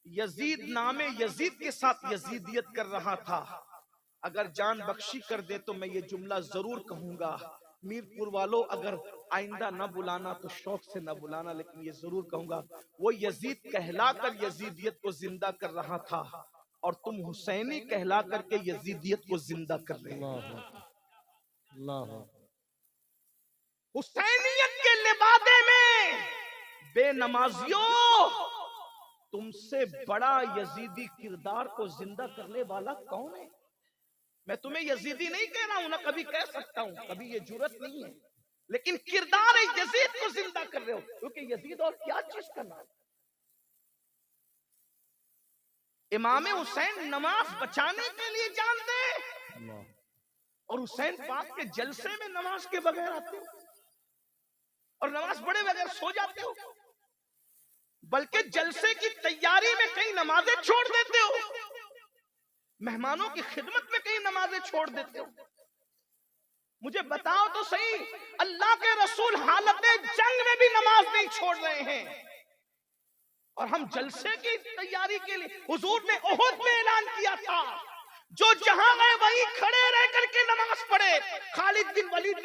یزید نام یزید کے ساتھ یزیدیت کر رہا تھا، اگر جان بخشی کر دے تو میں یہ جملہ ضرور کہوں گا، میر پور والوں اگر آئندہ نہ بلانا تو شوق سے نہ بلانا، لیکن یہ ضرور کہوں گا وہ یزید کہلا کر یزیدیت کو زندہ کر رہا تھا، اور تم حسینی کہلا کر کے یزیدیت کو زندہ کر رہے ہو۔ اللہ حسینیت کے لبادے میں بے نمازیوں، تم سے بڑا یزیدی کردار کو زندہ کرنے والا کون ہے؟ میں تمہیں یزیدی نہیں کہہ رہا ہوں، نہ کبھی کہہ سکتا ہوں، کبھی یہ جرت نہیں ہے، لیکن کردار یزید کو زندہ کر رہے ہو، کیونکہ یزید اور کیا چیز کا نام۔ امام حسین نماز بچانے کے لیے جان دے، اور حسین پاک کے جلسے میں نماز کے بغیر آتے ہو، اور نماز پڑھے بغیر سو جاتے ہو، بلکہ جلسے کی تیاری میں کئی نمازیں چھوڑ دیتے ہو، مہمانوں کی خدمت میں کئی نمازیں چھوڑ دیتے ہو۔ مجھے بتاؤ تو صحیح، اللہ کے رسول حالت جنگ میں بھی نماز نہیں چھوڑ رہے ہیں، اور ہم جلسے کی تیاری کے لیے، حضور نے احد میں اعلان کیا تھا جو جہاں گئے وہیں کھڑے رہ کر کے نماز پڑھے. خالد بن ولید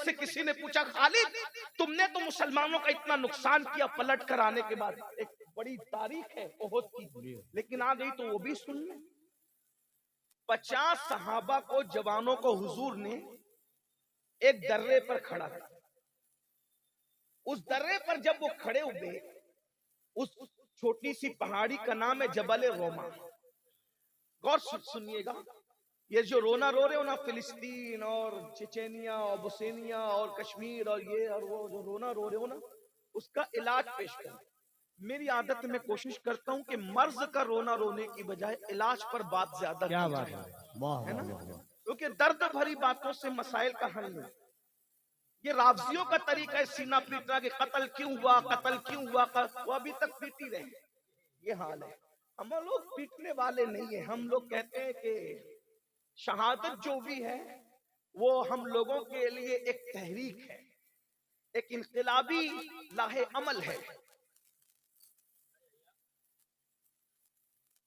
سے کسی نے پوچھا خالد تم نے تو مسلمانوں کا اتنا نقصان کیا پلٹ کر آنے کے بعد, ایک بڑی تاریخ ہے احد کی, لیکن آ گئی تو وہ بھی سن لیں. 50 صحابہ کو, جوانوں کو حضور نے ایک درے پر کھڑا کیا. اس درے پر جب وہ کھڑے ہوئے, اس چھوٹی سی پہاڑی کا نام ہے جبل روما. غور سنیے گا, یہ جو رونا رو رہے ہو نا, فلسطین اور چچینیا اور بوسنیا اور کشمیر اور یہ اور وہ جو رونا رو رہے ہو نا, اس کا علاج پیش کریں. میری عادت میں کوشش کرتا ہوں کہ مرض کا رونا رونے کی بجائے علاج پر بات زیادہ کیا کی بات جائے, ہے, واہ ہے نا, واہ واہ. کیونکہ درد بھری باتوں سے مسائل کا حل نہیں. یہ رافضیوں کا طریقہ ہے سینہ پیٹنا کہ قتل کیوں ہوا, وہ ابھی تک پیٹی رہے. یہ حال ہے. ہم لوگ پیٹنے والے نہیں ہیں, ہم لوگ کہتے ہیں کہ شہادت جو بھی ہے وہ ہم لوگوں کے لیے ایک تحریک ہے, ایک انقلابی لاہ عمل ہے.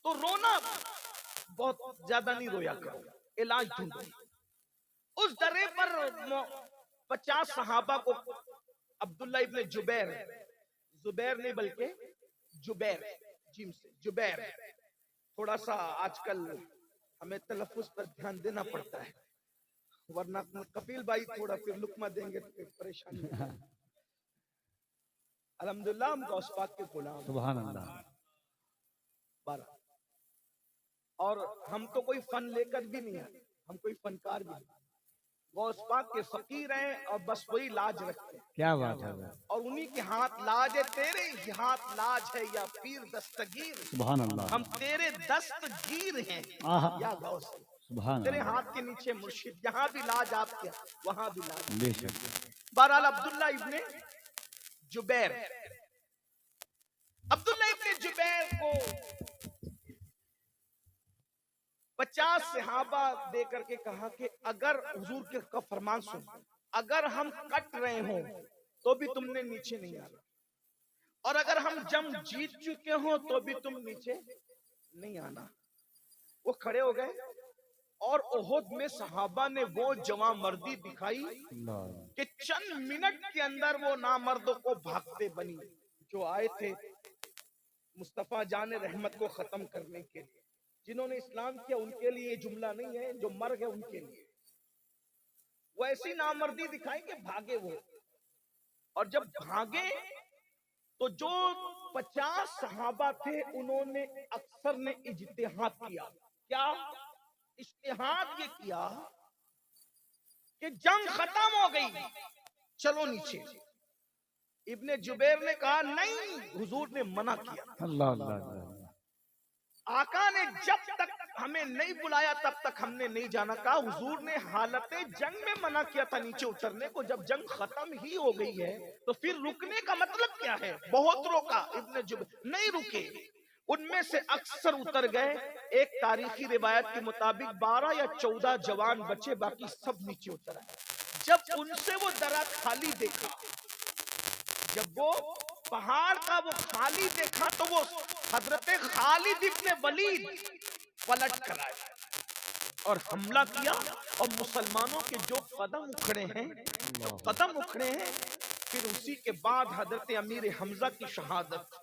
تو رونا بہت زیادہ نہیں رویا کرو, علاج ڈھونڈو. اس درے پر 50 صحابہ کو عبداللہ ابن زبیر نہیں بلکہ جبیر, جیم سے جبیر. تھوڑا سا آج کل ہمیں تلفظ پر دھیان دینا پڑتا ہے, ورنہ کپیل بھائی تھوڑا پھر لقمہ دیں گے تو پھر پریشانی ہو جائے. الحمدللہ ہم غوث پاک کے غلام, سبحان اللہ. اور ہم تو کوئی فن لے کر بھی نہیں آئے, ہم کوئی فنکار بھی نہیں. غوث پاک کے فقیر ہیں اور بس وہی لاج رکھتے ہیں. کیا بات ہے, اور انہی کے ہاتھ لاج ہے, تیرے ہی ہاتھ لاج ہے یا پیر دستگیر. سبحان اللہ. ہم تیرے دستگیر ہیں یا غوث, سبحان تیرے اللہ. ہاتھ کے نیچے مرشد, جہاں بھی لاج آپ کے وہاں بھی لاج. بے شک. بہرحال عبداللہ ابن جبیر کو 50 صحابہ دے کر کے کہا کہ اگر حضور کا فرمان سن, اگر ہم کٹ رہے ہوں تو بھی تم نے نیچے نہیں آنا, اور اگر ہم جنگ جیت چکے ہوں تو بھی تم نیچے نہیں آنا. وہ کھڑے ہو گئے اور احد میں صحابہ نے وہ جوان مردی دکھائی کہ چند منٹ کے اندر وہ نامردوں کو بھاگتے بنی جو آئے تھے مصطفیٰ جان رحمت کو ختم کرنے کے لیے. جنہوں نے اسلام کیا ان کے لیے یہ جملہ نہیں ہے, جو مر گئے ان کے لیے. وہ ایسی نامردی دکھائی کہ بھاگے وہ, اور جب بھاگے تو جو 50 صحابہ تھے انہوں نے اکثر نے اجتہاد کیا. کیا اجتہاد یہ کیا کہ جنگ ختم ہو گئی, چلو نیچے. ابن جبیر نے کہا نہیں, حضور نے منع کیا. اللہ اللہ اللہ. آقا نے جب تک ہمیں نہیں بلایا تب تک ہم نے نہیں جانا. کہا حضور نے حالت جنگ میں منع کیا تھا نیچے اترنے کو, جب جنگ ختم ہی ہو گئی ہے تو پھر رکنے کا مطلب کیا ہے. بہت روکا, ابن جبیر نہیں رکے. ان میں سے اکثر اتر گئے. ایک تاریخی روایت کے مطابق 12 یا 14 جوان بچے, باقی سب نیچے اتر آئے. جب ان سے وہ درہ خالی دیکھا, جب وہ پہاڑ کا وہ خالی دیکھا تو وہ حضرت خالد ابن ولید پلٹ کر آئے اور حملہ کیا. اور مسلمانوں کے جو قدم اکھڑے ہیں, پھر اسی کے بعد حضرت امیر حمزہ کی شہادت,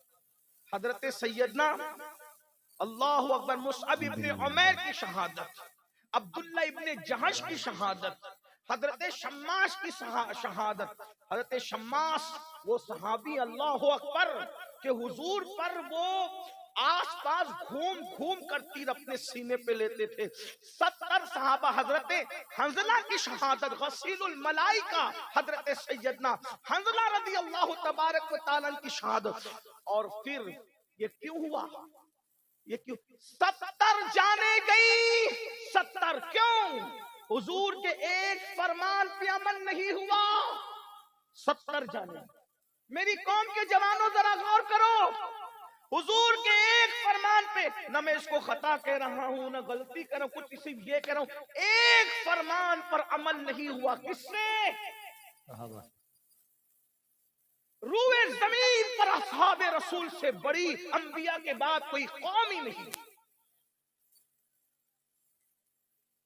حضرت سیدنا اللہ اکبر مصعب ابن عمیر کی شہادت, عبداللہ ابن جہش کی شہادت, حضرت شماس کی شہادت. حضرت شماس وہ صحابی اللہ اکبر کہ حضور پر وہ آس پاس گھوم کر تیر اپنے سینے پہ لیتے تھے. 70 صحابہ. حضرت حنظلہ کی شہادت, غسیل الملائکہ حضرت سیدنا حنظلہ رضی اللہ تبارک و تعالی کی شہادت. اور پھر یہ کیوں ہوا, یہ کیوں 70 جانے گئی. 70 کیوں؟ حضور کے ایک فرمان پہ عمل نہیں ہوا. 70 جانے. میری قوم کے جوانوں ذرا غور کرو, حضور کے ایک فرمان پہ, نہ میں اس کو خطا کہہ رہا ہوں نہ غلطی کر رہا ہوں, کچھ اسی یہ کہہ رہا ہوں, ایک فرمان پر عمل نہیں ہوا. کس سے؟ روئے زمین پر اصحاب رسول سے بڑی انبیاء کے بعد کوئی قوم ہی نہیں.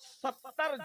70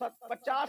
50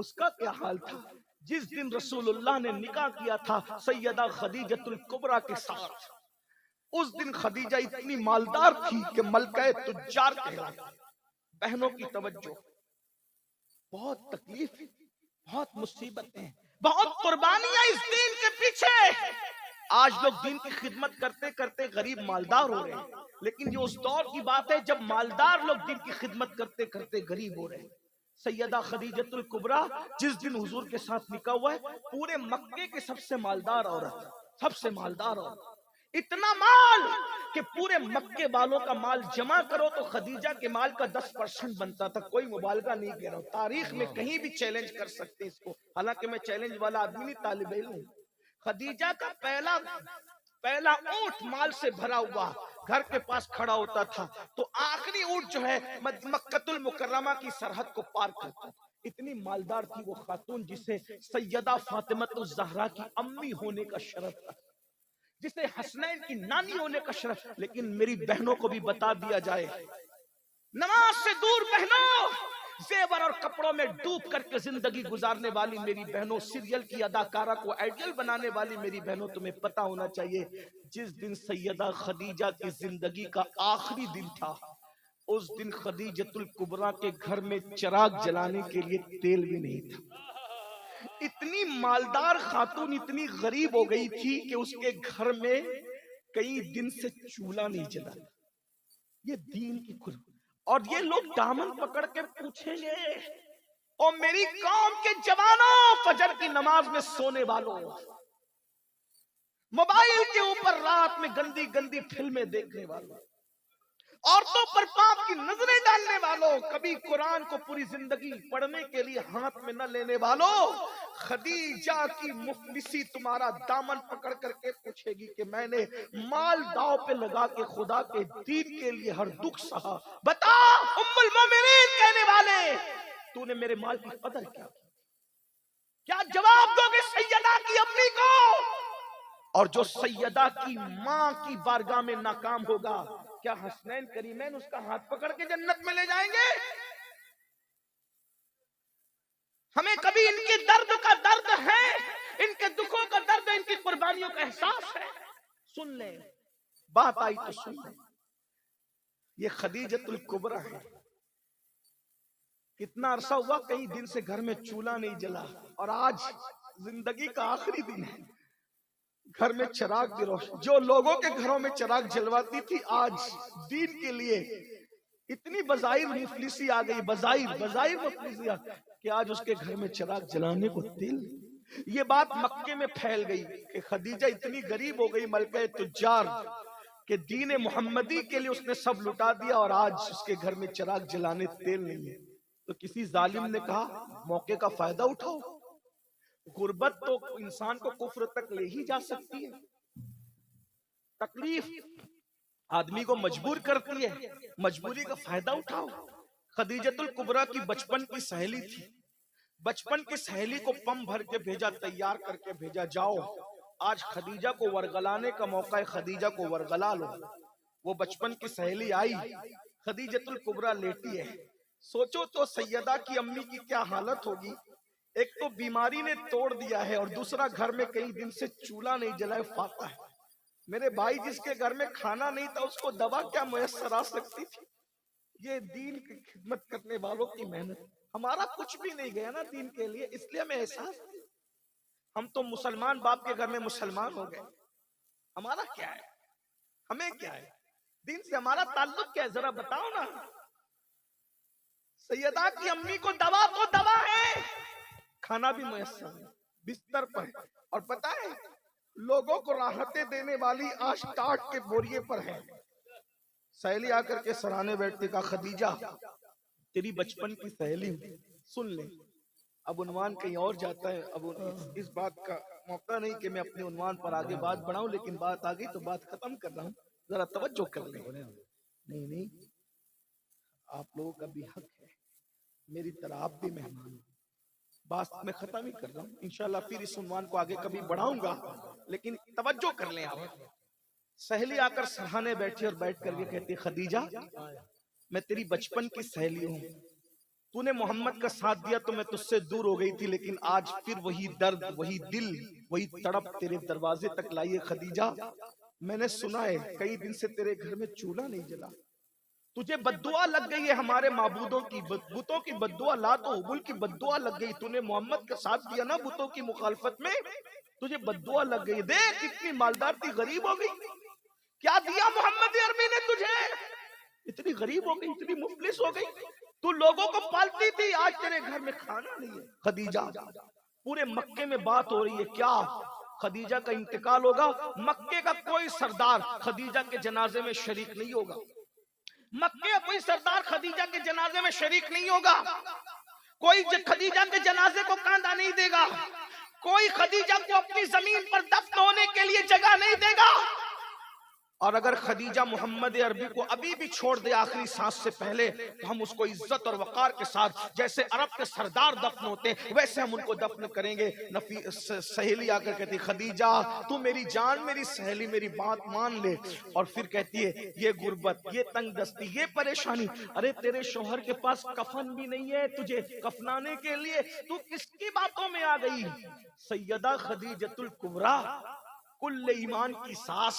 اس کا کیا حال تھا جس دن رسول اللہ نے نکاح کیا تھا سیدہ خدیجۃ الکبریٰ کے ساتھ. اس دن خدیجہ اتنی مالدار تھی کہ ملکہ تجار کہلاتی. بہنوں کی توجہ، بہت تکلیف، بہت مصیبتیں، بہت قربانیاں اس دین کے پیچھے. آج لوگ دین کی خدمت کرتے کرتے غریب مالدار ہو رہے ہیں، لیکن یہ اس دور کی بات ہے جب مالدار لوگ دین کی خدمت کرتے کرتے غریب ہو رہے ہیں. سیدہ خدیجۃ الکبریٰ جس دن حضور کے ساتھ نکاح ہوا ہے، پورے مکے کے سب سے مالدار عورت، سب سے مالدار عورت. اتنا مال کہ پورے مکے والوں کا مال جمع کرو تو خدیجہ کے مال کا 10% بنتا تھا. کوئی مبالغہ نہیں کہہ رہا ہوں، تاریخ میں کہیں بھی چیلنج کر سکتے اس کو، حالانکہ میں چیلنج والا آدمی نہیں، طالب علم ہوں. خدیجہ کا پہلا اونٹ مال سے بھرا ہوا گھر کے پاس کھڑا ہوتا تھا تو آخری اونٹ جو ہے مکۃ المکرمہ کی سرحد کو پار کرتا تھا. اتنی مالدار تھی وہ خاتون جسے سیدہ فاطمہ الزہرا کی امی ہونے کا شرف تھا، جسے حسنین کی نانی ہونے کا شرف. لیکن میری بہنوں کو بھی بتا دیا جائے، نماز سے دور بہنوں، زیور اور کپڑوں میں ڈوب کر کے زندگی گزارنے والی میری بہنوں، سیریل کی اداکارہ کو آئیڈیل بنانے والی میری بہنوں، تمہیں پتا ہونا چاہیے جس دن سیدہ خدیجہ کی زندگی کا آخری دن تھا، اس دن خدیجۃ الکبریٰ کے گھر میں چراغ جلانے کے لیے تیل بھی نہیں تھا. اتنی مالدار خاتون اتنی غریب ہو گئی تھی کہ اس کے گھر میں کئی دن سے چولہا نہیں جلا. یہ دین کی قربانی. اور یہ لوگ دامن پکڑ کے پوچھیں گے، اور میری قوم کے جوانوں، فجر کی نماز میں سونے والوں، موبائل کے اوپر رات میں گندی گندی فلمیں دیکھنے والوں، عورتوں پر پاپ کی نظریں ڈالنے والوں، کبھی قرآن کو پوری زندگی پڑھنے کے لیے ہاتھ میں نہ لینے والوں، خدیجہ کی مفلسی تمہارا دامن پکڑ کر کے پوچھے گی کہ میں نے مال داؤ پہ لگا کے خدا کے دین کے لیے ہر دکھ سہا، بتا ام المومنین کہنے والے تو نے میرے مال کی قدر کیا جواب دو گے سیدہ کی امی کو؟ اور جو سیدہ کی ماں کی بارگاہ میں ناکام ہوگا، کیا حسنین کریمین اس کا ہاتھ پکڑ کے جنت میں لے جائیں گے؟ ہمیں کبھی ان کے درد کا درد ہے، ان کے دکھوں کا درد ہے، ان کی قربانیوں کا احساس ہے. سن لیں، بات آئی تو سن لیں. یہ خدیجۃ الکبریٰ ہے. کتنا عرصہ ہوا کئی دن سے گھر میں چولہا نہیں جلا، اور آج زندگی کا آخری دن ہے، گھر میں چراغ کی روشنی. جو لوگوں کے گھروں میں چراغ جلواتی تھی آج دین کے لیے اتنی بظاہر مفلسی آ گئی، بظاہر مفلسی آ گئی کہ آج اس کے گھر میں چراغ جلانے کو تیل. یہ بات مکے میں پھیل گئی کہ خدیجہ اتنی غریب ہو گئی، ملکہ تجار، کہ دین محمدی کے لیے اس نے سب لٹا دیا، اور آج اس کے گھر میں چراغ جلانے تیل نہیں ہے. تو کسی ظالم نے کہا موقع کا فائدہ اٹھاؤ. غربت تو انسان کو کفر تک لے ہی جا سکتی ہے. تکلیف آدمی کو مجبور کرتی ہے، مجبوری کا فائدہ اٹھاؤ. خدیجۃ الکبریٰ کی بچپن کی سہیلی تھی، بچپن کی سہیلی کو پم بھر کے بھیجا، تیار کر کے بھیجا، جاؤ آج خدیجہ کو ورگلانے کا موقع ہے، خدیجہ کو ورگلا لو. وہ بچپن کی سہیلی آئی، خدیجۃ الکبریٰ لیٹی ہے. سوچو تو سیدہ کی امی کی کیا حالت ہوگی. ایک تو بیماری نے توڑ دیا ہے، اور دوسرا گھر میں کئی دن سے چولہا نہیں جلائے فاقہ ہے. میرے بھائی جس کے گھر میں کھانا نہیں تھا اس کو دوا کیا میسر آ سکتی تھی؟ یہ دین کی خدمت کرنے والوں کی محنت. ہمارا کچھ بھی نہیں گیا نا دین کے لیے، اس لیے ہمیں احساس نہیں. ہم تو مسلمان باپ کے گھر میں مسلمان ہو گئے. ہمارا کیا ہے؟ ہمیں کیا ہے؟ دین سے ہمارا تعلق کیا ہے؟ ذرا بتاؤ نا. سیدہ کی امی کو دوا تو دوا ہے، کھانا بھی میسر ہے، بستر پر ہے. اور پتہ ہے لوگوں کو راحتیں دینے والی آج ٹاٹ کے بوریے پر ہے. سہیلی آ کر کے سرانے بیٹھتے، کہا خدیجہ تیری بچپن کی سہیلی سن لیں. اب عنوان کہیں اور جاتا ہے. اب اس بات کا موقع نہیں کہ میں اپنے عنوان پر آگے بات بڑھاؤں، لیکن بات آ گئی تو بات ختم کر رہا ہوں، ذرا توجہ کر لیں. نہیں آپ لوگوں کا بھی حق ہے، میری طرح آپ بھی مہمان. بات میں ختم ہی کر رہا ہوں، انشاءاللہ پھر اس عنوان کو آگے کبھی بڑھاؤں گا، لیکن توجہ کر لیں آپ. سہیلی آ کر سرہانے بیٹھی اور بیٹھ کر یہ کہتی خدیجہ میں تیری بچپن کی سہیلی ہوں، تو نے محمد کا ساتھ دیا تو میں تجھ سے دور ہو گئی تھی، لیکن آج پھر وہی درد، وہی دل، وہی تڑپ تیرے دروازے تک لائی ہے خدیجہ۔ میں نے سنا ہے کئی دن سے تیرے گھر میں چولہا نہیں جلا، تجھے بددعا لگ گئی ہے ہمارے معبودوں کی، بتوں کی بددعا، لات و حبل کی بددعا لگ گئی۔ تو نے محمد کا ساتھ دیا نا بتوں کی مخالفت میں، تجھے بددعا لگ گئی۔ دیکھ کتنی مالدار تھی، غریب ہو گئی۔ کیا دیا محمد عربی نے تجھے؟ اتنی غریب ہو گئی، اتنی مفلس ہو گئی۔ تو لوگوں کو پالتی تھی، آج تیرے گھر میں کھانا نہیں ہے۔ خدیجہ، پورے مکے میں بات ہو رہی ہے کیا خدیجہ کا انتقال ہوگا؟ مکے کا کوئی سردار خدیجہ کے جنازے میں شریک نہیں ہوگا، مکے کا کوئی سردار خدیجہ کے جنازے میں شریک نہیں ہوگا، کوئی خدیجہ کے جنازے کو کاندھا نہیں دے گا، کوئی خدیجہ کو اپنی زمین پر دفن ہونے کے لیے جگہ نہیں دے گا۔ اور اگر خدیجہ محمد عربی کو ابھی بھی چھوڑ دے آخری سانس سے پہلے، تو ہم اس کو عزت اور وقار کے ساتھ، جیسے عرب کے سردار دفن ہوتے ویسے ہم ان کو دفن کریں گے۔ سہیلی آ کر کہتی خدیجہ تو میری جان، میری سہیلی، میری بات مان لے۔ اور پھر کہتی ہے یہ غربت، یہ تنگ دستی، یہ پریشانی، ارے تیرے شوہر کے پاس کفن بھی نہیں ہے تجھے کفنانے کے لیے، تو کس کی باتوں میں آ گئی؟ سیدہ خدیجۃ الکبریٰ، کل ایمان کی ساس،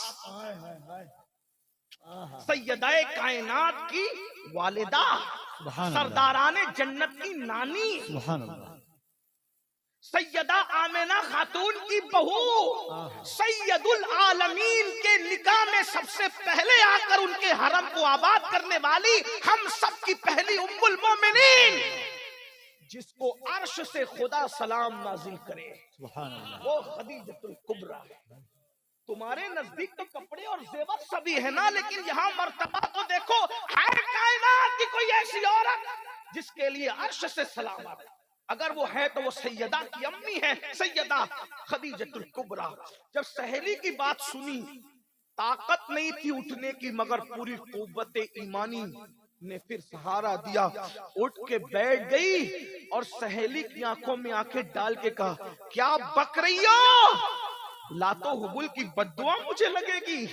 سیدہ کائنات کی والدہ، سرداران جنت کی نانی، سیدہ آمنہ خاتون کی بہو، سید العالمین کے نکاح میں سب سے پہلے آ کر ان کے حرم کو آباد کرنے والی ہم سب کی پہلی ام المومنین، جس کو عرش سے خدا سلام نازل کرے، وہ خدیجۃ الکبریٰ۔ تمہارے نزدیک تو کپڑے اور زیور سبھی ہے نا، لیکن یہاں مرتبہ تو دیکھو، ہر کائنات کی کوئی ایسی عورت جس کے لیے عرش سے سلام آتا، اگر وہ ہے تو وہ سیدہ کی امی ہے، سیدہ خدیجۃ الکبریٰ۔ جب سہیلی کی بات سنی، طاقت نہیں تھی اٹھنے کی، مگر پوری قوت ایمانی نے پھر سہارا دیا، اٹھ کے بیٹھ گئی اور سہیلی کی آنکھوں میں آنکھیں ڈال کے کہا کیا بک رہی ہو؟ لات و حبل کی بددعا مجھے لگے گی؟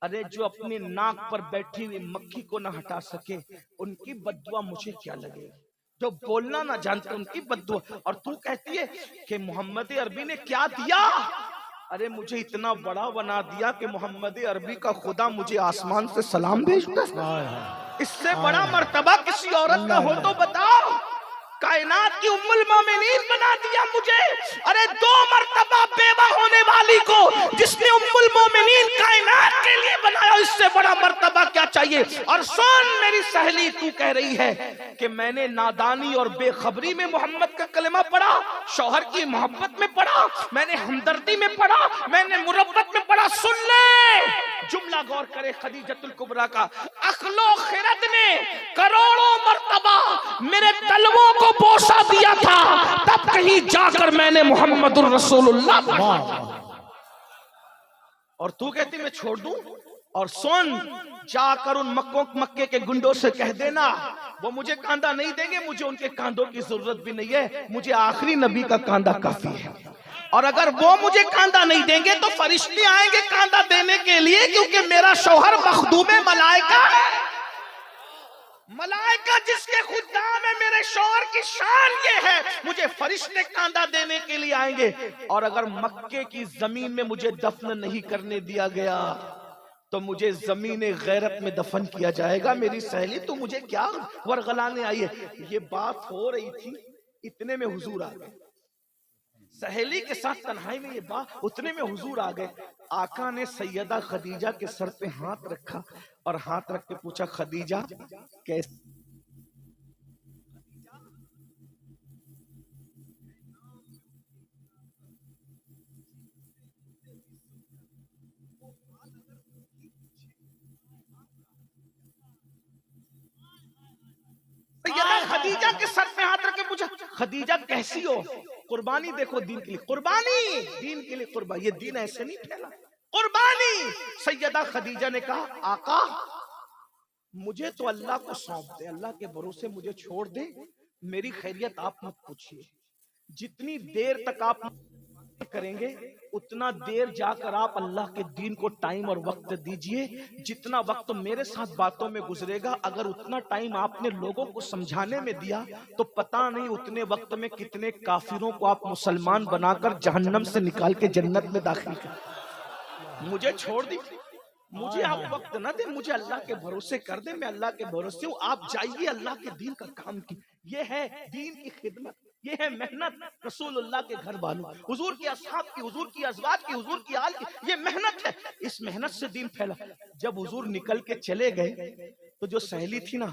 ارے جو اپنے ناک پر بیٹھی ہوئی مکھی کو نہ ہٹا سکے ان کی بددعا مجھے کیا لگے گی؟ جو بولنا نہ جانتے ان کی بددعا، اور تو کہتی ہے کہ محمد عربی نے کیا دیا؟ ارے مجھے اتنا بڑا بنا دیا کہ محمد عربی کا خدا مجھے آسمان سے سلام بھیجتا ہے۔ اس سے بڑا مرتبہ کسی عورت کا ہو تو بتاؤ۔ کائنات کی ام المومنین بنا دیا مجھے۔ ارے 2 مرتبہ بیوہ ہونے والی کو جس نے ام المومنین کائنات کے لیے بنایا، اس سے بڑا مرتبہ کیا چاہیے؟ اور سن میری سہیلی، تو کہہ رہی ہے کہ میں نے نادانی اور بے خبری میں محمد کا کلمہ پڑھا، شوہر کی محبت میں پڑھا، میں نے ہمدردی میں پڑھا، میں نے مربت میں پڑھا۔ سن لے جملہ غور کرے خدیجۃ الکبریٰ کا، عقل و خرد نے کروڑوں مرتبہ میرے طلبوں کو بوسہ دیا تھا، تب کہیں جا کر میں نے محمد الرسول اللہ، اور تو کہتی میں چھوڑ دوں؟ اور سن، جا کر ان مکے کے گنڈوں سے کہہ دینا وہ مجھے کاندھا نہیں دیں گے، مجھے ان کے کاندھوں کی ضرورت بھی نہیں ہے، مجھے آخری نبی کا کاندھا کافی ہے۔ اور اگر وہ مجھے کاندھا نہیں دیں گے تو فرشتے آئیں گے کاندھا دینے کے لیے، کیونکہ میرا شوہر مخدوم ملائکہ ہے، ملائکہ جس کے خدام ہے، میرے شوہر کی شان یہ ہے، مجھے فرشتے کاندھا دینے کے لیے آئیں گے۔ اور اگر مکے کی زمین میں مجھے دفن نہیں کرنے دیا گیا تو مجھے زمین غیرت میں دفن کیا جائے گا۔ میری سہیلی تو مجھے کیا ورغلانے آئی ہے؟ یہ بات ہو رہی تھی، اتنے میں حضور آ گئے، سہیلی کے ساتھ تنہائی میں یہ بات، اتنے میں حضور آ گئے۔ آقا نے سیدہ خدیجہ کے سر پہ ہاتھ رکھا اور ہاتھ رکھ کے پوچھا خدیجہ کیسے؟ خدیجہ کے سر پہ ہاتھ رکھ کے پوچھا خدیجہ کیسی ہو؟ قربانی دیکھو دین کے لیے، قربانی دین کے لیے، قربانی، یہ دین ایسے نہیں پھیلا، قربانی۔ سیدہ خدیجہ نے کہا آقا مجھے تو اللہ کو سونپ دے، اللہ کے بھروسے مجھے چھوڑ دے، میری خیریت آپ مت پوچھئے، جتنی دیر تک آپ کریں گے اتنا دیر جا کر آپ اللہ کے دین کو ٹائم اور وقت دیجئے جتنا وقت میرے ساتھ باتوں میں گزرے گا. اگر اتنا ٹائم آپ نے لوگوں کو سمجھانے میں دیا تو پتہ نہیں اتنے وقت میں کتنے کافروں کو آپ مسلمان بنا کر جہنم سے نکال کے جنت میں داخل کر. مجھے چھوڑ دی، مجھے آپ وقت نہ دیں، مجھے اللہ کے بھروسے کر دیں، میں اللہ کے بھروسے ہوں. آپ جائیے اللہ کے دین کا کام کی. یہ ہے دین کی خدمت، یہ ہے محنت رسول اللہ کے گھر والوں، حضور کی اصحاب کی، حضور کی ازواج کی، حضور کی آل کی. یہ محنت ہے، اس محنت سے دین پھیلا. جب حضور نکل کے چلے گئے تو جو سہیلی تھی نا،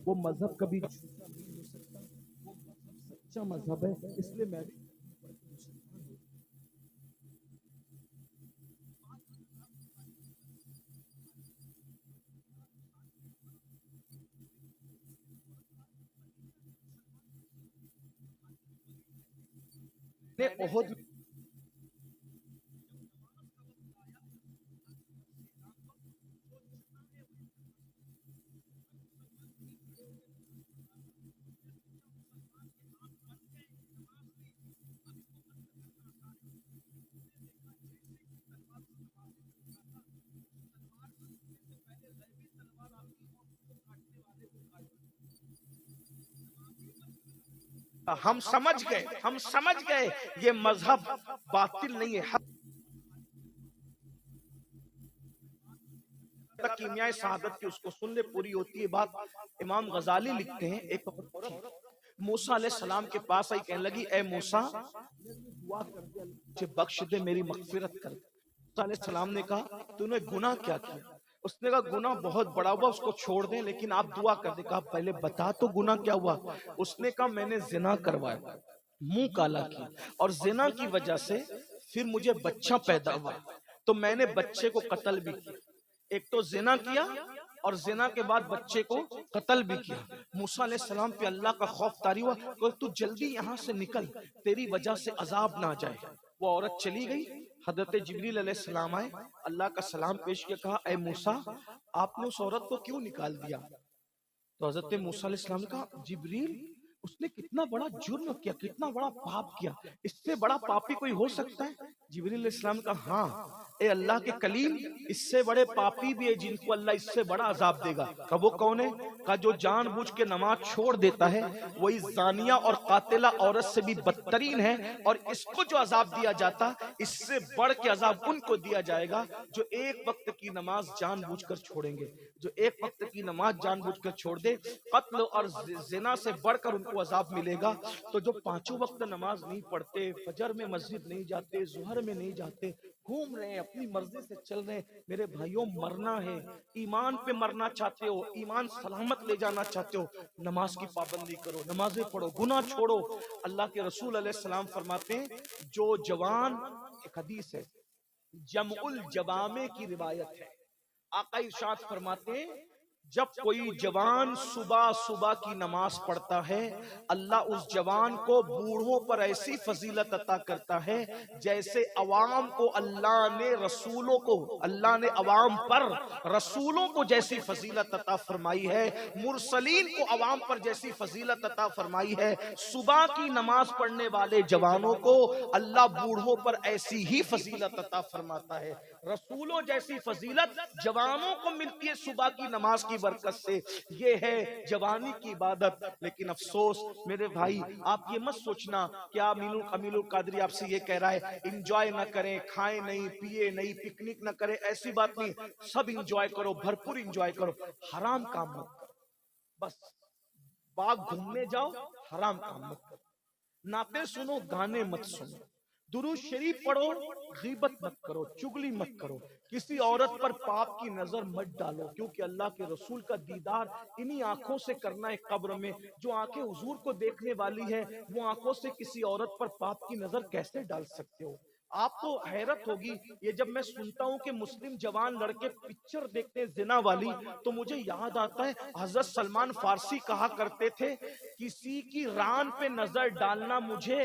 وہ مذہب کبھی سچا مذہب ہے، اس لیے میں بھی احد ہم سمجھ گئے یہ مذہب باطل نہیں ہے. کیمیائے سعادت کی اس کو سن لے پوری ہوتی ہے بات. امام غزالی لکھتے ہیں ایک موسیٰ علیہ السلام کے پاس آئی، کہنے لگی اے موسیٰ دعا کر دے مجھے بخش دے، میری مغفرت کر دے. موسیٰ علیہ السلام نے کہا تو نے گناہ کیا کیا؟ اس نے کہا گناہ بہت بڑا ہوا، اس کو چھوڑ دیں لیکن آپ دعا کر دیں. کہا پہلے بتا تو گناہ کیا ہوا؟ اس نے کہا میں نے زنا کروایا، منہ کالا کیا، اور زنا کی وجہ سے پھر مجھے بچہ پیدا ہوا تو میں نے بچے کو قتل بھی کیا. ایک تو زنا کیا اور زنا کے بعد بچے کو قتل بھی کیا. موسیٰ علیہ السلام پہ اللہ کا خوف طاری ہوا کہ تو جلدی یہاں سے نکل، تیری وجہ سے عذاب نہ جائے. وہ عورت چلی گئی. حضرت جبریل علیہ السلام آئے، اللہ کا سلام پیش کیا، کہا اے موسیٰ آپ نے اس عورت کو کیوں نکال دیا؟ تو حضرت موسیٰ علیہ السلام نے کہا جبریل اس نے کتنا بڑا جرم کیا، کتنا بڑا پاپ کیا، اس سے بڑا پاپی کوئی ہو سکتا ہے؟ جبریل علیہ السلام کا ہاں اے اللہ کے کلیم، اس سے بڑے پاپی بھی ہے جن کو اللہ اس سے بڑا عذاب دے گا. کہ وہ کون ہے؟ کہ جو جان بوجھ کے نماز چھوڑ دیتا ہے وہی زانیہ اور قاتلہ عورت سے بھی بدترین ہے، اور اس کو جو عذاب دیا جاتا اس سے بڑھ کے عذاب ان کو دیا جائے گا جو ایک وقت کی نماز جان بوجھ کر چھوڑیں گے. جو ایک وقت کی نماز جان بوجھ کر چھوڑ دے، قتل اور زنا سے بڑھ کر ان کو عذاب ملے گا. تو جو پانچوں وقت نماز نہیں پڑھتے، فجر میں مسجد نہیں جاتے، ظہر میں نہیں جاتے، گھوم رہے ہیں اپنی مرضی سے چل رہے ہیں، میرے بھائیوں مرنا ہے، ایمان پہ مرنا چاہتے ہو، ایمان سلامت لے جانا چاہتے ہو، نماز کی پابندی کرو، نمازیں پڑھو، گناہ چھوڑو. اللہ کے رسول علیہ السلام فرماتے ہیں جو جوان، ایک حدیث ہے جمع الجوامع کی روایت ہے، آقا ارشاد فرماتے ہیں جب کوئی جوان صبح صبح کی نماز پڑھتا ہے اللہ اس جوان کو بوڑھوں پر ایسی فضیلت عطا کرتا ہے جیسے عوام کو اللہ نے رسولوں کو، اللہ نے عوام پر رسولوں کو جیسی فضیلت عطا فرمائی ہے، مرسلین کو عوام پر جیسی فضیلت عطا فرمائی ہے، صبح کی نماز پڑھنے والے جوانوں کو اللہ بوڑھوں پر ایسی ہی فضیلت عطا فرماتا ہے. رسولوں جیسی فضیلت جوانوں کو ملتی ہے صبح کی نماز کی برکت سے. یہ ہے جوانی کی عبادت. لیکن افسوس میرے بھائی، آپ یہ مت سوچنا کیا امین القادری آپ سے یہ کہہ رہا ہے انجوائے نہ کریں، کھائیں نہیں، پیے نہیں، پکنک نہ کریں، ایسی بات نہیں. سب انجوائے کرو، بھرپور انجوائے کرو، حرام کام مت کرو. بس باغ گھومنے جاؤ، حرام کام مت کرو، نعتیں سنو، گانے مت سنو، درود شریف پڑھو، غیبت مت کرو، چگلی مت کرو، کسی عورت پر پاپ کی نظر مت ڈالو، کیونکہ اللہ کے رسول کا دیدار انہی آنکھوں سے کرنا ہے قبر میں. جو آنکھیں حضور کو دیکھنے والی ہے وہ آنکھوں سے کسی عورت پر پاپ کی نظر کیسے ڈال سکتے ہو؟ آپ کو حیرت ہوگی یہ جب میں سنتا ہوں کہ مسلم جوان لڑکے پکچر دیکھتے ہیں زنا والی تو مجھے یاد آتا ہے حضرت سلمان فارسی کہا کرتے تھے کسی کی ران پہ نظر ڈالنا مجھے